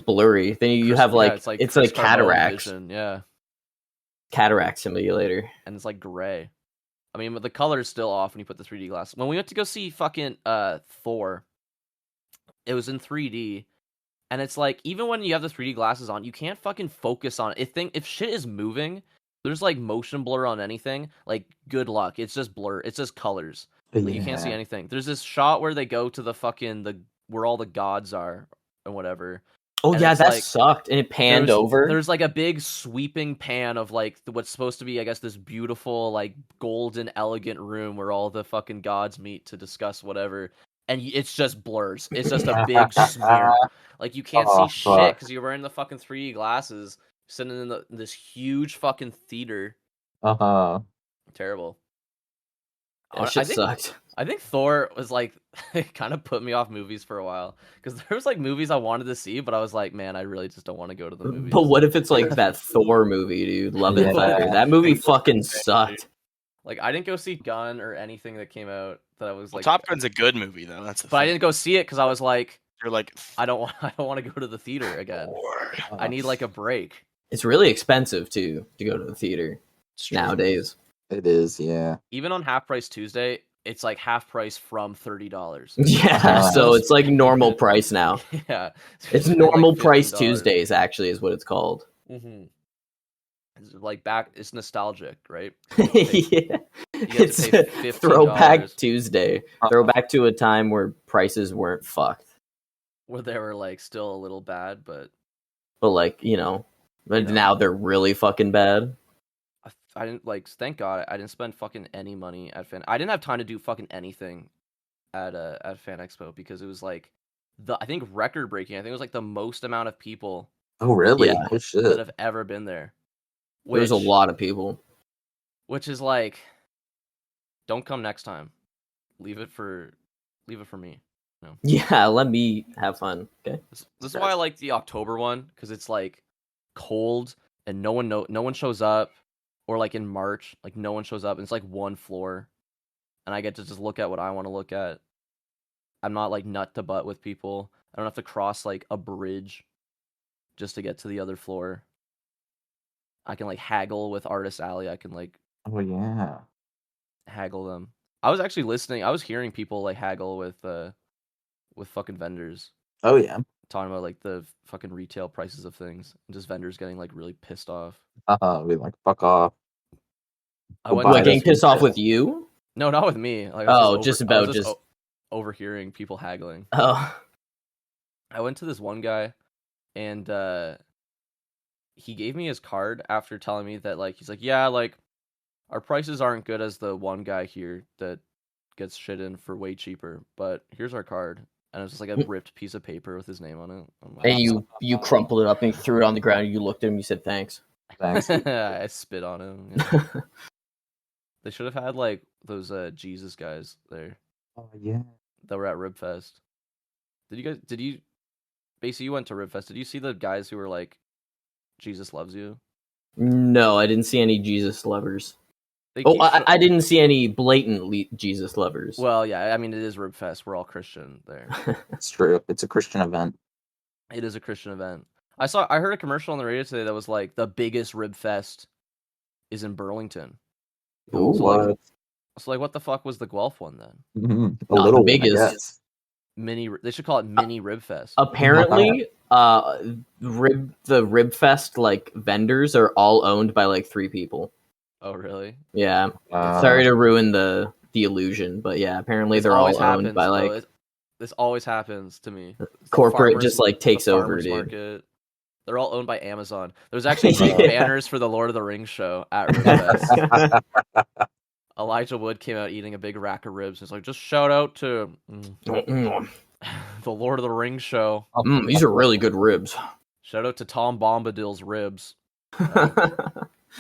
Blurry. Then you have like it's like Chris Carmel cataracts. vision, yeah, Cataract simulator. and it's like gray. I mean, but the color's still off when you put the 3D glasses. When we went to go see fucking Thor, it was in 3D, and it's like even when you have the 3D glasses on, you can't fucking focus on it. If shit is moving, there's like motion blur on anything. Like good luck, it's just blur. It's just colors. Like, you can't see anything. There's this shot where they go to the fucking where all the gods are and whatever. Oh And yeah, it's that like- sucked. And it panned over. There's like a big sweeping pan of like what's supposed to be, I guess, this beautiful like golden elegant room where all the fucking gods meet to discuss whatever, and it's just blurs. It's just a big smear. Like you can't Oh, see shit fuck. because you're wearing the fucking 3D glasses, sitting in this huge fucking theater. Uh-huh. Terrible. That shit sucked. I think Thor was like it kind of put me off movies for a while because there was like movies I wanted to see, but I was like, man, I really just don't want to go to the movies. But what if it's like that Thor movie, dude? Love and Yeah. Thunder. That movie fucking sucked. Like I didn't go see Gun or anything that came out that I was Well, like. Top Gun's a good movie though. That's the But I thing. didn't go see it because I was like, You're like, I don't want to go to the theater again. I need like a break. It's really expensive too to go to the theater it's true. nowadays. It is, yeah. Even on Half Price Tuesday, it's like half price from $30. Yeah, so it's like normal price now. Yeah, It's like normal price $15. Tuesdays, actually, is what it's called. Mm-hmm. It's like back. It's nostalgic, right? Yeah. get to It's pay $15. Throwback Tuesday. Throwback to a time where prices weren't fucked. Where they were like still a little bad, but But like, you know, but You know. now they're really fucking bad. I didn't like. Thank God I didn't spend fucking any money at Fan. I didn't have time to do fucking anything at Fan Expo because it was like I think record breaking. I think it was like the most amount of people Oh, really? Yeah. Oh, shit. that have ever been there. There's a lot of people. Which is like, don't come next time. Leave it for me. Yeah, let me have fun. Okay. This is why I like the October one because it's like cold and no one shows up, or like in March, like no one shows up and it's like one floor, and I get to just look at what I want to look at. I'm not like nut to butt with people. I don't have to cross like a bridge just to get to the other floor. I can like haggle with Artist Alley. I can like Oh, yeah. haggle them. I was actually listening. I was hearing people like haggle with fucking vendors Oh, yeah. talking about like the fucking retail prices of things, and just vendors getting like really pissed off. Be like, fuck off. I went Buy What, to this getting pissed off with you? no, not with me. Like, Oh, I was just I about was just- overhearing people haggling. Oh. I went to this one guy, and he gave me his card after telling me that like he's like, yeah, like our prices aren't good as the one guy here that gets shit in for way cheaper, but here's our card. And it was just like a ripped piece of paper with his name on it. I'm like, And you crumpled it up and threw it on the ground and you looked at him and you said thanks. Thanks. I spit on him. Yeah. They should have had like those Jesus guys there Oh, yeah. that were at Ribfest. Did you basically you went to Ribfest? Did you see the guys who were like Jesus loves you? No, I didn't see any Jesus lovers. They Oh, keep I didn't see any blatant Jesus lovers. Well, yeah, I mean it is Ribfest. We're all Christian there. It's true. It's a Christian event. It is a Christian event. I heard a commercial on the radio today that was like the biggest Ribfest is in Burlington. Ooh, So, like, So like, what the fuck was the Guelph one then? A Not little the one, I biggest. guess. They should call it Mini Ribfest. Apparently, the Ribfest like vendors are all owned by like 3 people. Oh really? Yeah. Sorry to ruin the illusion, but yeah, apparently This they're all always owned happens, by though. like This always happens to me. It's the corporate farmers- just like takes the over, farmers dude. market. They're all owned by Amazon. There's actually fake banners for the Lord of the Rings show at Ribfest. Elijah Wood came out eating a big rack of ribs. He's like, just shout out to the Lord of the Rings show. These are really good ribs. Shout out to Tom Bombadil's ribs.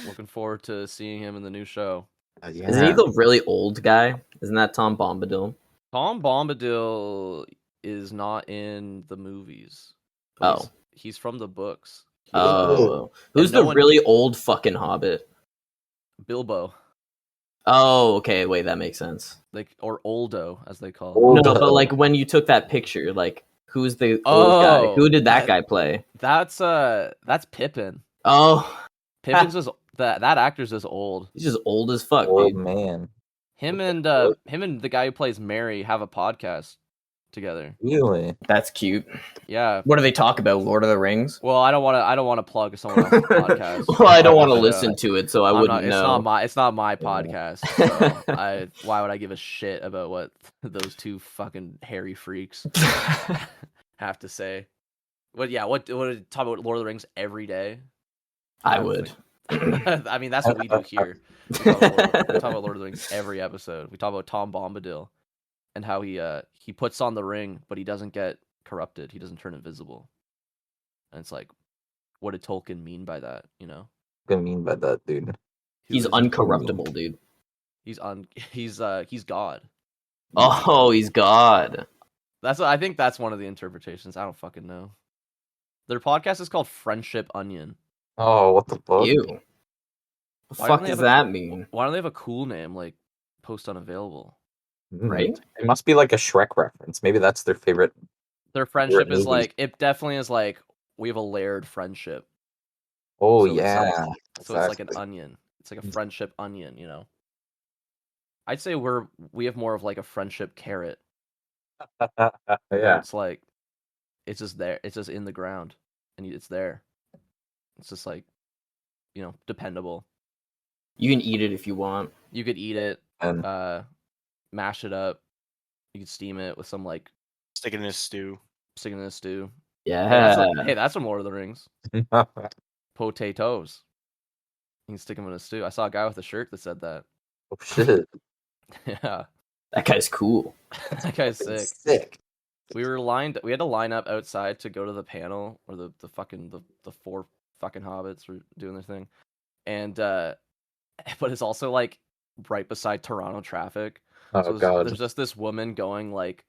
Looking forward to seeing him in the new show. Isn't he the really old guy? Isn't that Tom Bombadil? Tom Bombadil is not in the movies. Oh. He's from the books. Oh. Who's the really old fucking hobbit? Bilbo. Oh, okay. Wait, that makes sense. Like, or Oldo, as they call it. No, but like when you took that picture, like who's the old guy? Who did that guy play? That's Pippin. Oh. Pippin's just that actor's just old. He's just old as fuck, Oh dude. man. Him and the guy who plays Mary have a podcast together. Really? That's cute. Yeah. What do they talk about? Lord of the Rings? Well, I don't want to plug someone else's podcast. Well, I don't want to listen to it, so I wouldn't know. It's not my podcast. So why would I give a shit about what those two fucking hairy freaks have to say? What talk about Lord of the Rings every day? I would. I mean, that's what we do here. We talk about Lord of the Rings every episode. We talk about Tom Bombadil and how he puts on the ring, but he doesn't get corrupted. He doesn't turn invisible. And it's like, what did Tolkien mean by that? You know? What do you mean by that, dude? He's uncorruptible, dude. He's God. Oh, he's God. I think that's one of the interpretations. I don't fucking know. Their podcast is called Friendship Onion. Oh, what the fuck? Ew. The fuck does that mean? Why don't they have a cool name like Post Unavailable? Right? It must be like a Shrek reference. Maybe that's their favorite. Their friendship is movies. like, it definitely is like, we have a layered friendship. Oh So yeah. So it's like an onion. It's like a friendship onion, you know? I'd say we have more of like a friendship carrot. Yeah. It's like, it's just there. It's just in the ground. And it's there. It's just like, you know, dependable. You can eat it if you want. You could eat it, And mash it up. You could steam it with some like Stick it in a stew. sticking in a stew. Yeah. Hey, that's from Lord of the Rings. Potatoes. You can stick them in a stew. I saw a guy with a shirt that said that. oh shit. Yeah, That guy's cool. that guy's sick. Sick. We had to line up outside to go to the panel where the four fucking hobbits were doing their thing. And but it's also like right beside Toronto traffic. Oh So god. there's just this woman going like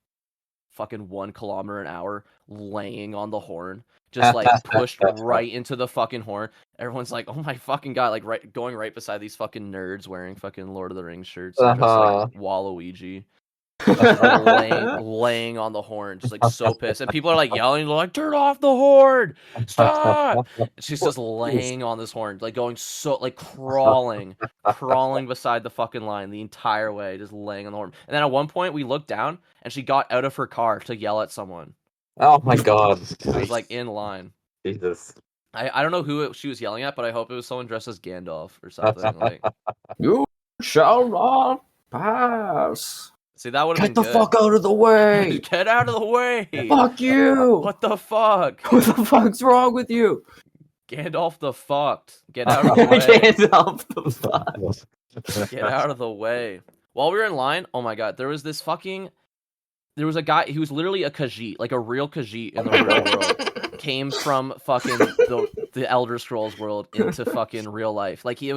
fucking 1 kilometer an hour, laying on the horn, just like pushed right into the fucking horn. Everyone's like, "Oh my fucking god!" Like going right beside these fucking nerds wearing fucking Lord of the Rings shirts, just like Waluigi, laying on the horn, just like so pissed. And people are like yelling, like, "Turn off the horn! Stop!" And she's just laying on this horn, like going so like crawling beside the fucking line the entire way, just laying on the horn. And then at one point we looked down and she got out of her car to yell at someone. Oh my god. I was like in line. Jesus. I don't know who she was yelling at, but I hope it was someone dressed as Gandalf or something. Like, You shall not pass. see, that would have Get been the good. fuck out of the way. Get out of the way! Fuck you. What the fuck? What the fuck's wrong with you? Gandalf the fucked. Get out of the way. Gandalf the fuck. Get out of the way. While we were in line, oh my god, there was a guy, he was literally a Khajiit, like a real Khajiit in the real world. Came from fucking the Elder Scrolls world into fucking real life. Like it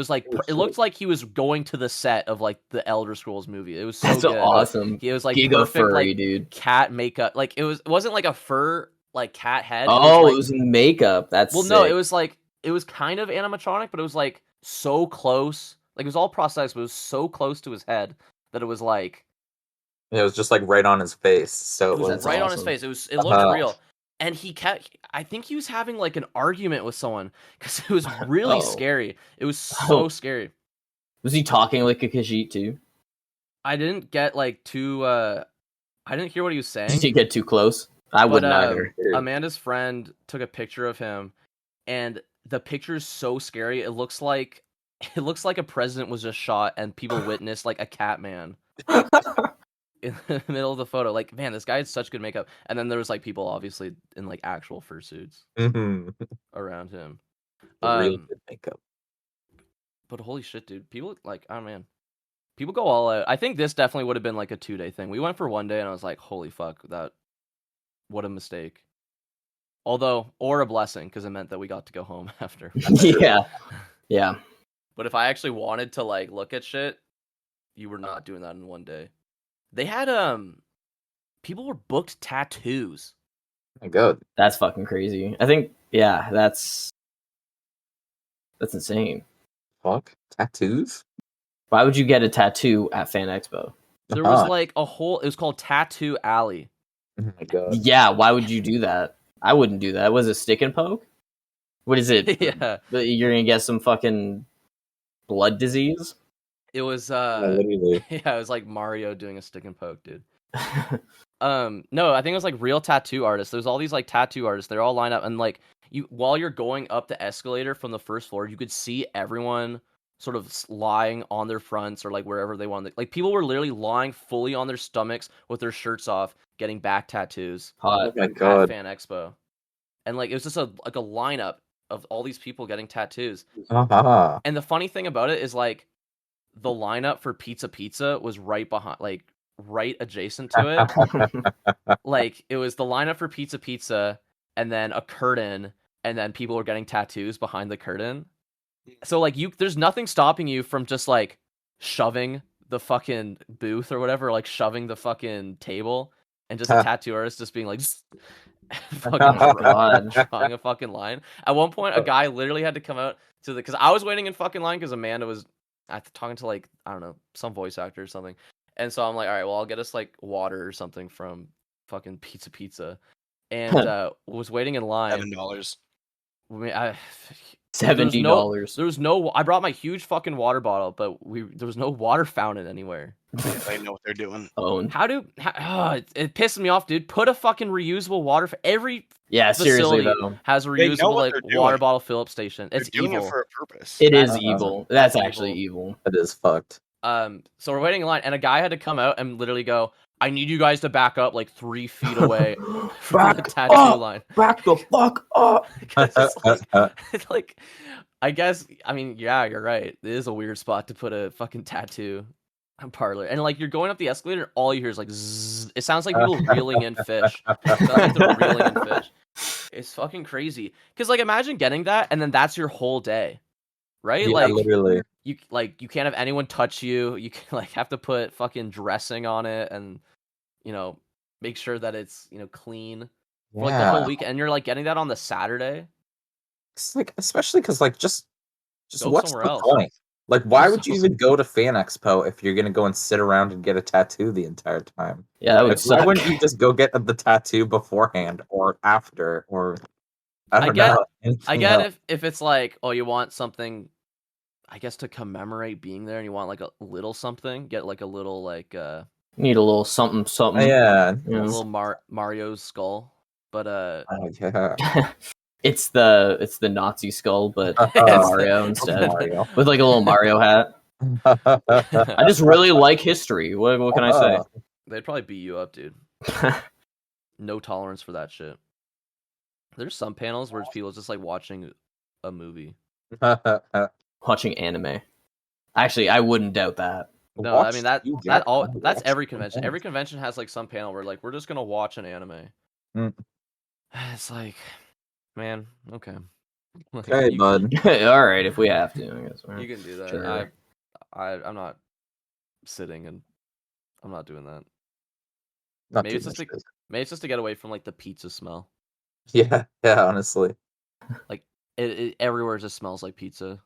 looked like he was going to the set of like the Elder Scrolls movie. It was so That's good. awesome. He was like Giga perfect, furry, like, dude. cat makeup. Like it wasn't like a fur like cat head. Oh, like, it was makeup. That's well, sick. no, it was kind of animatronic, but it was like so close. Like it was all prosthetics, but it was so close to his head that it was like It was just like right on his face. So it was That's right on his awesome. face. It looked real. And I think he was having like an argument with someone because it was really scary. It was so scary. Was he talking like a Khajiit too? I didn't get like too. I didn't hear what he was saying. Did he get too close? I wouldn't either. Amanda's friend took a picture of him, and the picture is so scary. It looks like a president was just shot, and people witnessed like a cat man in the middle of the photo. Like, man, this guy had such good makeup. And then there was like people obviously in like actual fursuits around him. Really good makeup. But holy shit, dude, people like, oh man, People go all out. I think this definitely would have been like a 2-day thing. We went for 1 day, and I was like, holy fuck, what a mistake. Although, or a blessing, because it meant that we got to go home after. Yeah. But if I actually wanted to like look at shit, you were not doing that in 1 day. They had people were booked tattoos. My God. That's fucking crazy. I think, yeah, that's insane. Fuck. Tattoos? Why would you get a tattoo at Fan Expo? There was like it was called Tattoo Alley. Oh my God. Yeah, why would you do that? I wouldn't do that. Was it stick and poke? What is it? Yeah. You're gonna get some fucking blood disease? It was Literally. yeah, it was like Mario doing a stick and poke, dude. No, I think it was like real tattoo artists. There's all these like tattoo artists. They're all lined up, and like while you're going up the escalator from the first floor, you could see everyone sort of lying on their fronts or like wherever they wanted. Like people were literally lying fully on their stomachs with their shirts off, getting back tattoos Oh Hot. my at God. Fan Expo, and like it was just a lineup of all these people getting tattoos. Uh-huh. And the funny thing about it is like the lineup for Pizza was right behind, like right adjacent to it. Like it was the lineup for Pizza and then a curtain, and then people were getting tattoos behind the curtain. So like there's nothing stopping you from just like shoving the fucking booth or whatever, like shoving the fucking table, and just a tattoo artist just being like fucking God. drawing a fucking line. At one point, a guy literally had to come out to because I was waiting in fucking line because Amanda was talking to like, I don't know, some voice actor or something. And so I'm like, all right, well, I'll get us like water or something from fucking Pizza. And was waiting in line. $7. $70. There was no. I brought my huge fucking water bottle, but there was no water fountain anywhere. They know what they're doing. Owned. It pisses me off, dude. Put a fucking reusable water for every Yeah, seriously facility though. has a They know reusable what like they're water doing. bottle fill up station. They're It's doing evil. it for a purpose. It is That's evil. That's evil. actually evil. It is fucked. So we're waiting in line, and a guy had to come out and literally go, "I need you guys to back up like 3 feet away from the tattoo line." Back the fuck up. 'Cause it's like, I guess, I mean, yeah, you're right. It is a weird spot to put a fucking tattoo parlor, and like you're going up the escalator, all you hear is like zzz. It sounds like people reeling in fish. It sounds like they're reeling in fish. It's fucking crazy. Because like imagine getting that, and then that's your whole day, right? Yeah, like literally. you can't have anyone touch you. You can like have to put fucking dressing on it, and make sure that it's clean for like the whole week. And you're like getting that on the Saturday. It's like, especially because like just Go what's somewhere the else. point? Like, why would you even go to Fan Expo if you're gonna go and sit around and get a tattoo the entire time? Yeah, that would Like, why suck. wouldn't you just go get the tattoo beforehand or after, or I don't know. I get if it's like, oh, you want something, I guess, to commemorate being there, and you want like a little something, get like a little like Need a little something. Yeah. a little Mario's skull. But Yeah. It's the Nazi skull, but It's Mario instead, Mario. with like a little Mario hat. I just really like history. What can I say? they'd probably beat you up, dude. No tolerance for that shit. There's some panels where it's people just like watching a movie. Watching anime. Actually, I wouldn't doubt that. No, I mean that's every convention. Every convention has like some panel where like we're just gonna watch an anime. Mm. It's like, man, okay. Like, Okay, bud. All right, if we have to, I guess. You can do that. Sure. I'm not sitting, and I'm not doing that. Not Maybe too it's just much. maybe it's just to get away from like the pizza smell. Yeah, honestly. Like it everywhere just smells like pizza.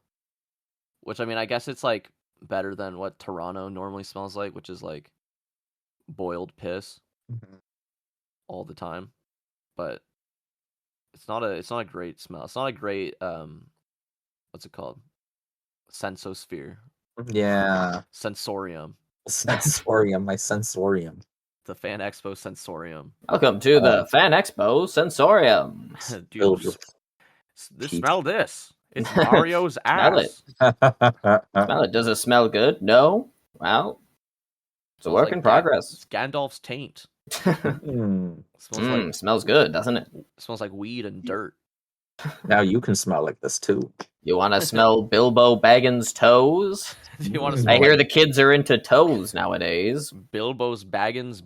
Which, I mean, I guess it's like better than what Toronto normally smells like, which is like boiled piss all the time. But it's not a great smell. It's not a great what's it called? Sensosphere. Yeah. Sensorium. Sensorium, my sensorium. The Fan Expo Sensorium. Welcome to the Fan Expo Sensorium. Dude, smell this. It's Mario's Smell it. ass. Smell it. Does it smell good? No. Well, it's a work in progress. It's Gandalf's taint. Hmm. Smells like Smells good, doesn't it? smells like weed and dirt. Now you can smell like this too. You want to smell Bilbo Baggins' toes? Do you want to Mm. smell I hear like the kids are into toes nowadays. Bilbo's Baggins?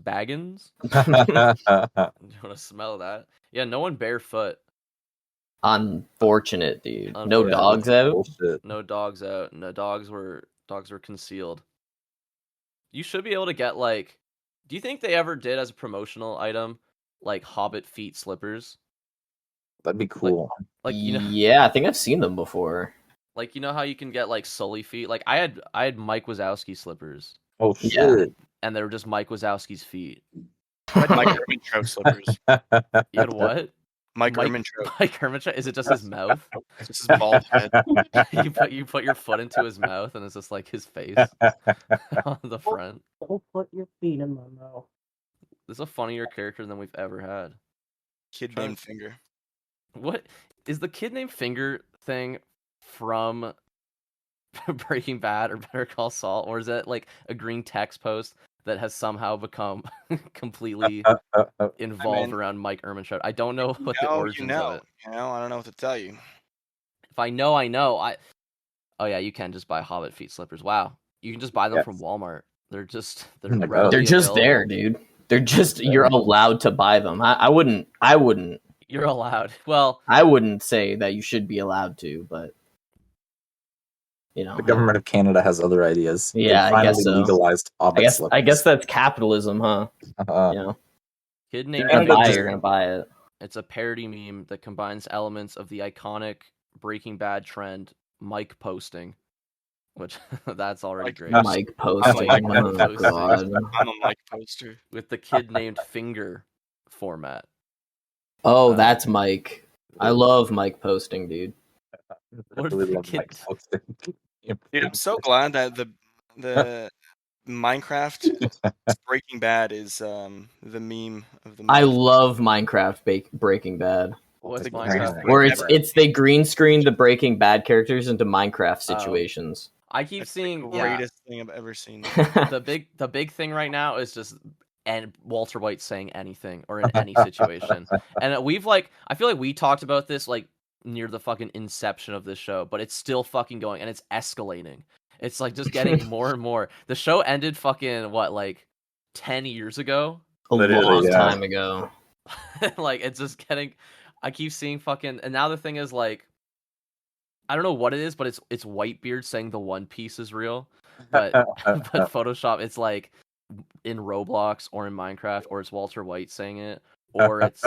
Do you want to smell that? Yeah, no one barefoot. Unfortunate, dude. No Unfortunate. dogs out. Bullshit. No dogs out. No dogs were concealed. You should be able to get like. Do you think they ever did as a promotional item, like Hobbit feet slippers? That'd be cool. Like you know, Yeah, I think I've seen them before. like you know how you can get like Sully feet. Like I had Mike Wazowski slippers, Oh Yeah. shit! and they were just Mike Wazowski's feet. Mike Ehrmantraut slippers. You had what? Mike Ehrmantraut. Mike Hermit? Is it just his mouth? It's his bald head. you put your foot into his mouth, and it's just like his face on the front. Don't put your feet in my mouth. This is a funnier character than we've ever had. Kid named Finger. What is the kid named Finger thing from Breaking Bad or Better Call Saul, or is that like a green text post that has somehow become completely involved around Mike Ehrmantraut? I don't know what the origins of it. I don't know what to tell you. If I know, I know. Oh yeah, you can just buy Hobbit feet slippers. Wow, you can just buy them Yes. from Walmart. They're just Oh my God. They're readily just available. there, dude. They're just you're allowed to buy them. I wouldn't You're allowed. Well, I wouldn't say that you should be allowed to, but you know. The government of Canada has other ideas. They Yeah, I finally guess so. legalized Hobbit slippers. I guess that's capitalism, huh? You know. kid You're named gonna buy it, Finger. you're gonna buy it. It's a parody meme that combines elements of the iconic Breaking Bad trend, Mike posting, which that's already Like great. Mike posting. Mike Oh, posting. God. I'm a Mike poster. With the kid named Finger format. Oh, that's Mike. I love Mike posting, dude. I What really the love kid- Mike posting. Dude, I'm so glad that the Minecraft Breaking Bad is the meme of the month. I love Minecraft Breaking Bad. What's The Minecraft? greatest Breaking Where Bad? it's they green screen the Breaking Bad characters into Minecraft situations. I keep That's the seeing yeah, greatest thing I've ever seen. the big thing right now is just and Walter White saying anything or in any situation. And we've like I feel like we talked about this like near the fucking inception of this show, but it's still fucking going and it's escalating. It's like just getting more and more. The show ended fucking what like 10 years ago. A Literally, long yeah. time ago. Like it's just getting I keep seeing fucking and now the thing is like I don't know what it is, but it's Whitebeard saying the One Piece is real. But but Photoshop it's like in Roblox or in Minecraft or it's Walter White saying it or it's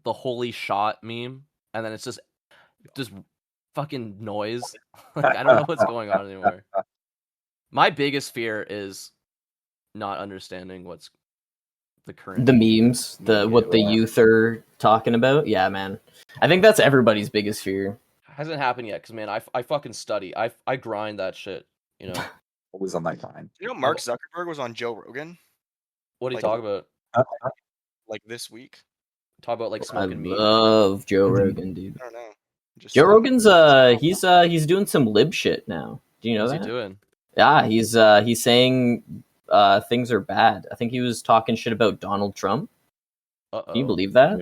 the holy shot meme and then it's just fucking noise. Like I don't know what's going on anymore. My biggest fear is not understanding what's the current The memes, what the Yeah. youth are talking about. Yeah, man. I think that's everybody's biggest fear. hasn't happened yet because man I fucking study. I grind that shit, you know. Always on that grind. You know, Mark Zuckerberg was on Joe Rogan What do you Like- talk about? like this week. Talk about like I smoking meat. love Joe Rogan, dude. I don't know. Just Joe Rogan's he's doing some lib shit now. Do you know What's that? he doing? Yeah, he's saying things are bad. I think he was talking shit about Donald Trump. Uh-oh. Can you believe that?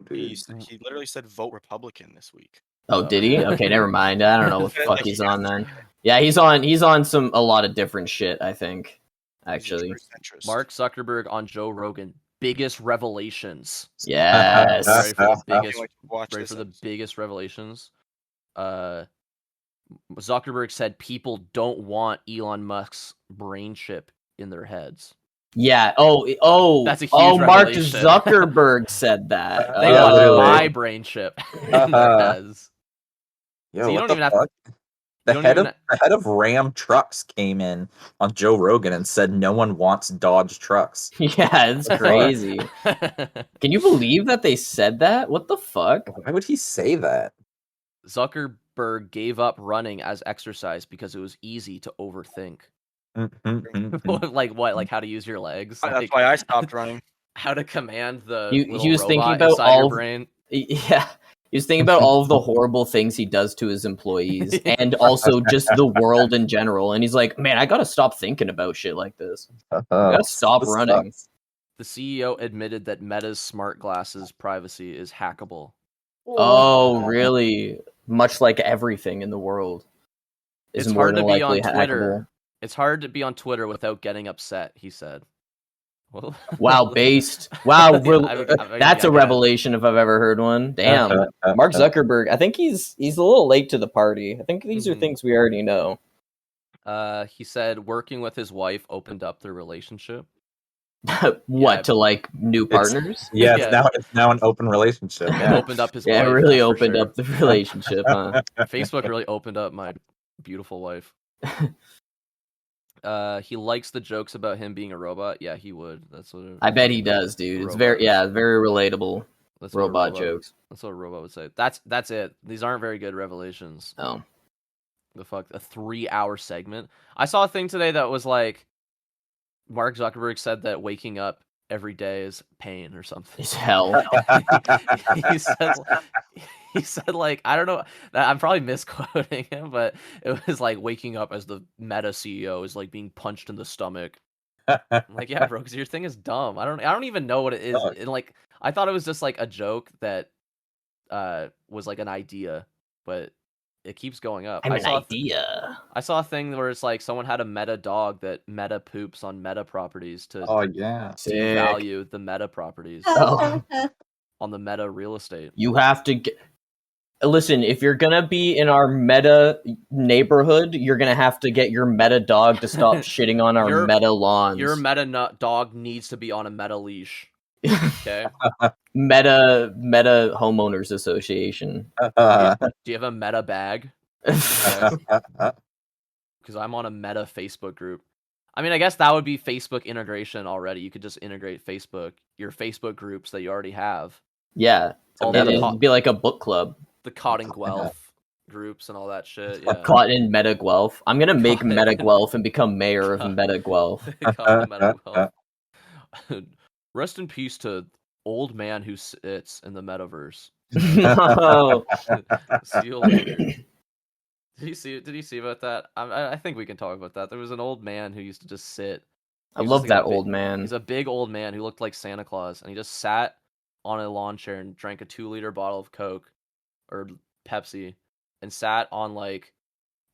He literally said vote Republican this week. Oh, Oh. did he? Okay, never mind. I don't know what the fuck he's on then. Yeah, he's on a lot of different shit, I think. He's a Actually. true centrist. Mark Zuckerberg on Joe Rogan. Biggest revelations. Yes. Ready for the I can't biggest wait to watch ready this for the episode. biggest revelations. Zuckerberg said people don't want Elon Musk's brain chip in their heads. Yeah. Oh. That's a huge Mark revelation. Zuckerberg said that. They Yeah, want really. my brain chip in their heads. Yo, So you what don't the even have- fuck? you The don't head even of the head of Ram Trucks came in on Joe Rogan and said no one wants Dodge trucks. Yeah, it's crazy. Can you believe that they said that? What the fuck? Why would he say that? Zuckerberg gave up running as exercise because it was easy to overthink. Like what? Like how to use your legs? That's Like, why I stopped running. how to command the He little was thinking robot about inside your all- brain. Yeah. He was thinking about all of the horrible things he does to his employees and also just the world in general. And he's like, man, I gotta stop thinking about shit like this. gotta stop This running. sucks. The CEO admitted that Meta's smart glasses privacy is hackable. Oh, really? Much like everything in the world is It's more hard than to be on likely Twitter. hackable. It's hard to be on Twitter without getting upset, he said. Well, Wow, based. Wow, that's a guess. revelation if I've ever heard one. Damn. Mark Zuckerberg, I think he's a little late to the party. I think these are things we already know. He said working with his wife opened up their relationship. What, to like new partners? Yeah, Yeah. it's now an open relationship. It Yeah. opened up his Yeah, it wife. really that's for opened sure. up the relationship, huh? Facebook really opened up my beautiful wife. He likes the jokes about him being a robot. Yeah, he would. That's what I bet he does, dude. It's robot very relatable. That's what a Robot jokes. That's what a robot would say. That's it. These aren't very good revelations. Oh. The fuck, a 3-hour segment. I saw a thing today that was like, Mark Zuckerberg said that waking up every day is pain or something. It's hell. he said like, I don't know, I'm probably misquoting him, but it was like waking up as the Meta CEO is like being punched in the stomach. I'm like, yeah, bro, because your thing is dumb. I don't even know what it is. And like, I thought it was just like a joke that was like an idea, but it keeps going up. I saw a thing where it's like someone had a Meta dog that Meta poops on Meta properties to devalue the Meta properties on the Meta real estate. You have to listen, if you're gonna be in our Meta neighborhood, you're gonna have to get your Meta dog to stop shitting on our Meta lawns. Your Meta dog needs to be on a Meta leash. Okay. Meta Homeowners Association. Do you have a Meta bag? Because I'm on a Meta Facebook group. I mean, I guess that would be Facebook integration already. You could just integrate your Facebook groups that you already have. Yeah, it'd be like a book club. The Cotton Guelph groups and all that shit. Yeah. Caught in Meta Guelph. I'm gonna make Meta Guelph and become mayor of Meta Guelph. Meta Guelph. Rest in peace to old man who sits in the metaverse. No. See you later. Did you see about that? I think we can talk about that. There was an old man who used to just sit. I love that old man. He's a big old man who looked like Santa Claus, and he just sat on a lawn chair and drank a 2-liter bottle of Coke or Pepsi, and sat on like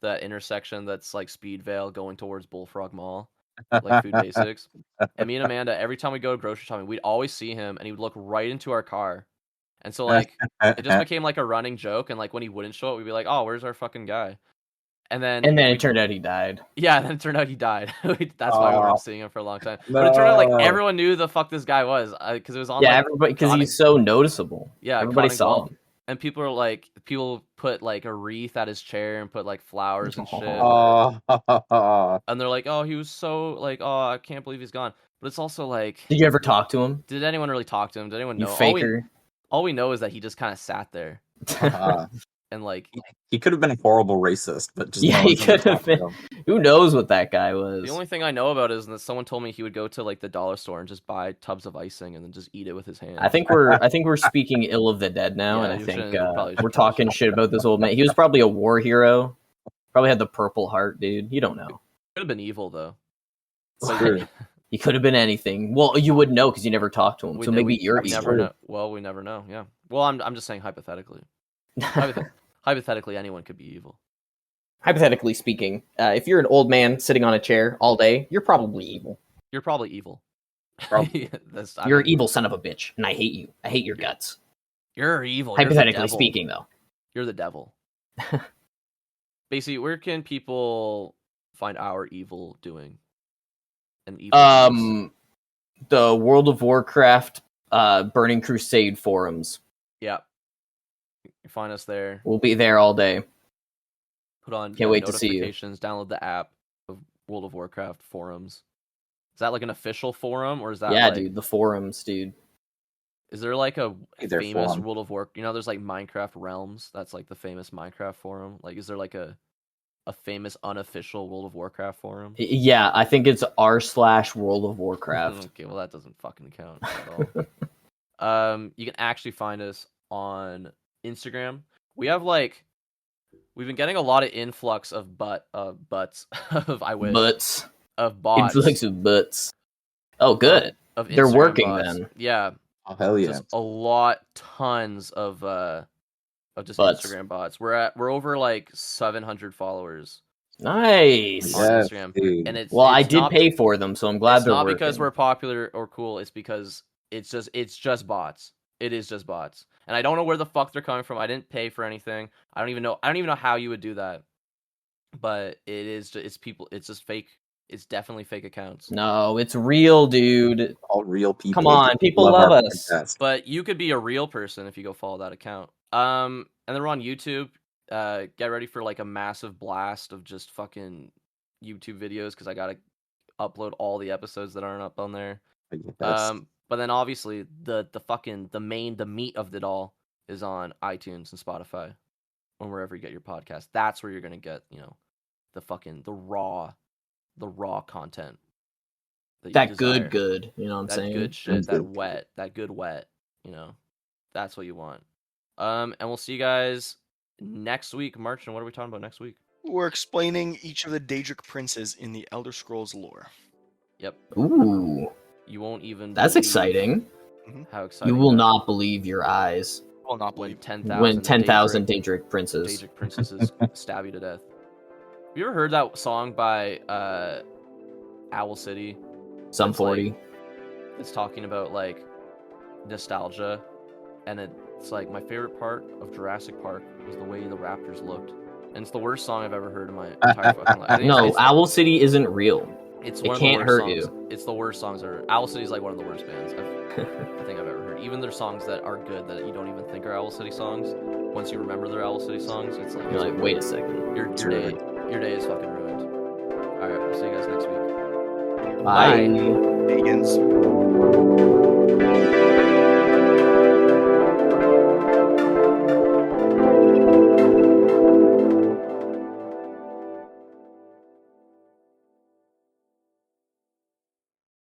the intersection that's like Speedvale going towards Bullfrog Mall, like Food Basics. And me and Amanda, every time we go grocery shopping, we'd always see him, and he would look right into our car. And so like it just became like a running joke, and like when he wouldn't show up, we'd be like, "Oh, where's our fucking guy?" And then it turned out he died. Yeah, then it turned out he died. That's why we weren't seeing him for a long time. But it turned out like everyone knew the fuck this guy was, because it was on. Yeah, everybody, because he's so noticeable. Yeah, everybody saw him. And people put like a wreath at his chair and put like flowers and shit. And they're like, "Oh, he was so like, oh, I can't believe he's gone." But it's also like, did you ever talk to him? Did anyone really talk to him? Did anyone know? You faker. All we know is that he just kind of sat there. And like, he could have been a horrible racist, but just he could have been. Who knows what that guy was? The only thing I know about is that someone told me he would go to like the dollar store and just buy tubs of icing and then just eat it with his hands. I think we're speaking ill of the dead now, and I think we're talking shit about this old man. He was probably a war hero. Probably had the Purple Heart, dude. You don't know. Could have been evil though. He could have been anything. Well, you would know because you never talked to him. So maybe you're evil. Never know. Well, we never know. Yeah. Well, I'm just saying hypothetically. Hypothetically, anyone could be evil. Hypothetically speaking, if you're an old man sitting on a chair all day, you're probably evil. You're probably evil. You're an evil son of a bitch, and I hate you. I hate your guts. You're evil. Hypothetically speaking, though. You're the devil. Basically, where can people find our evil doing? The World of Warcraft Burning Crusade forums. Yeah. You find us there. We'll be there all day. Put on Can't wait to see you. Download the app of World of Warcraft forums. Is that like an official forum, or is that dude, the forums, dude. Is there like a famous World of Warcraft? You know, there's like Minecraft Realms. That's like the famous Minecraft forum. Like, is there like a famous unofficial World of Warcraft forum? Yeah, I think it's r/World of Warcraft. Okay, well that doesn't fucking count at all. You can actually find us on Instagram. We've been getting a lot of influx of butts of bots. Influx of butts. Oh, good. Of They're working bots. then. Yeah. Oh hell yeah. Just a lot, tons of of just Butts. Instagram bots. We're over like 700 followers Nice. on Yes, Instagram, dude. and it's Well, I it's did not, pay for them, so I'm glad it's they're not working. because we're popular or cool. It's because it's just bots. It is just bots, and I don't know where the fuck they're coming from. I didn't pay for anything. I don't even know how you would do that. But it's people. It's just fake. It's definitely fake accounts. No, it's real, dude. All real people. Come on, people love our us. podcast. But you could be a real person if you go follow that account. And then we're on YouTube. Get ready for like a massive blast of just fucking YouTube videos because I gotta upload all the episodes that aren't up on there. Yes. But then obviously the meat of it all is on iTunes and Spotify, or wherever you get your podcast. That's where you're gonna get the raw content. That good. You know what I'm that saying? good shit, Mhm. that good wet, that's what you want. And we'll see you guys next week. Martin, what are we talking about next week? We're explaining each of the Daedric princes in the Elder Scrolls lore. Yep. Ooh, You won't even that's believe exciting. how exciting. You will that not believe your eyes Will not when believe. 10,000 Daedric princes. Daedric princesses stab you to death. Have you ever heard that song by Owl City? Some It's like- 40. It's talking about like nostalgia, and it's like my favorite part of Jurassic Park was the way the raptors looked, and it's the worst song I've ever heard in my entire fucking life. I think No, it's, Owl City isn't real. it's it one of can't the worst hurt songs. It's the worst songs ever. Owl City is like one of the worst bands I think I've ever heard. Even their songs that are good that you don't even think are Owl City songs. Once you remember their Owl City songs, it's like You're like, wait a second. your day is fucking ruined. All right, we'll see you guys next week. Bye. Pagans.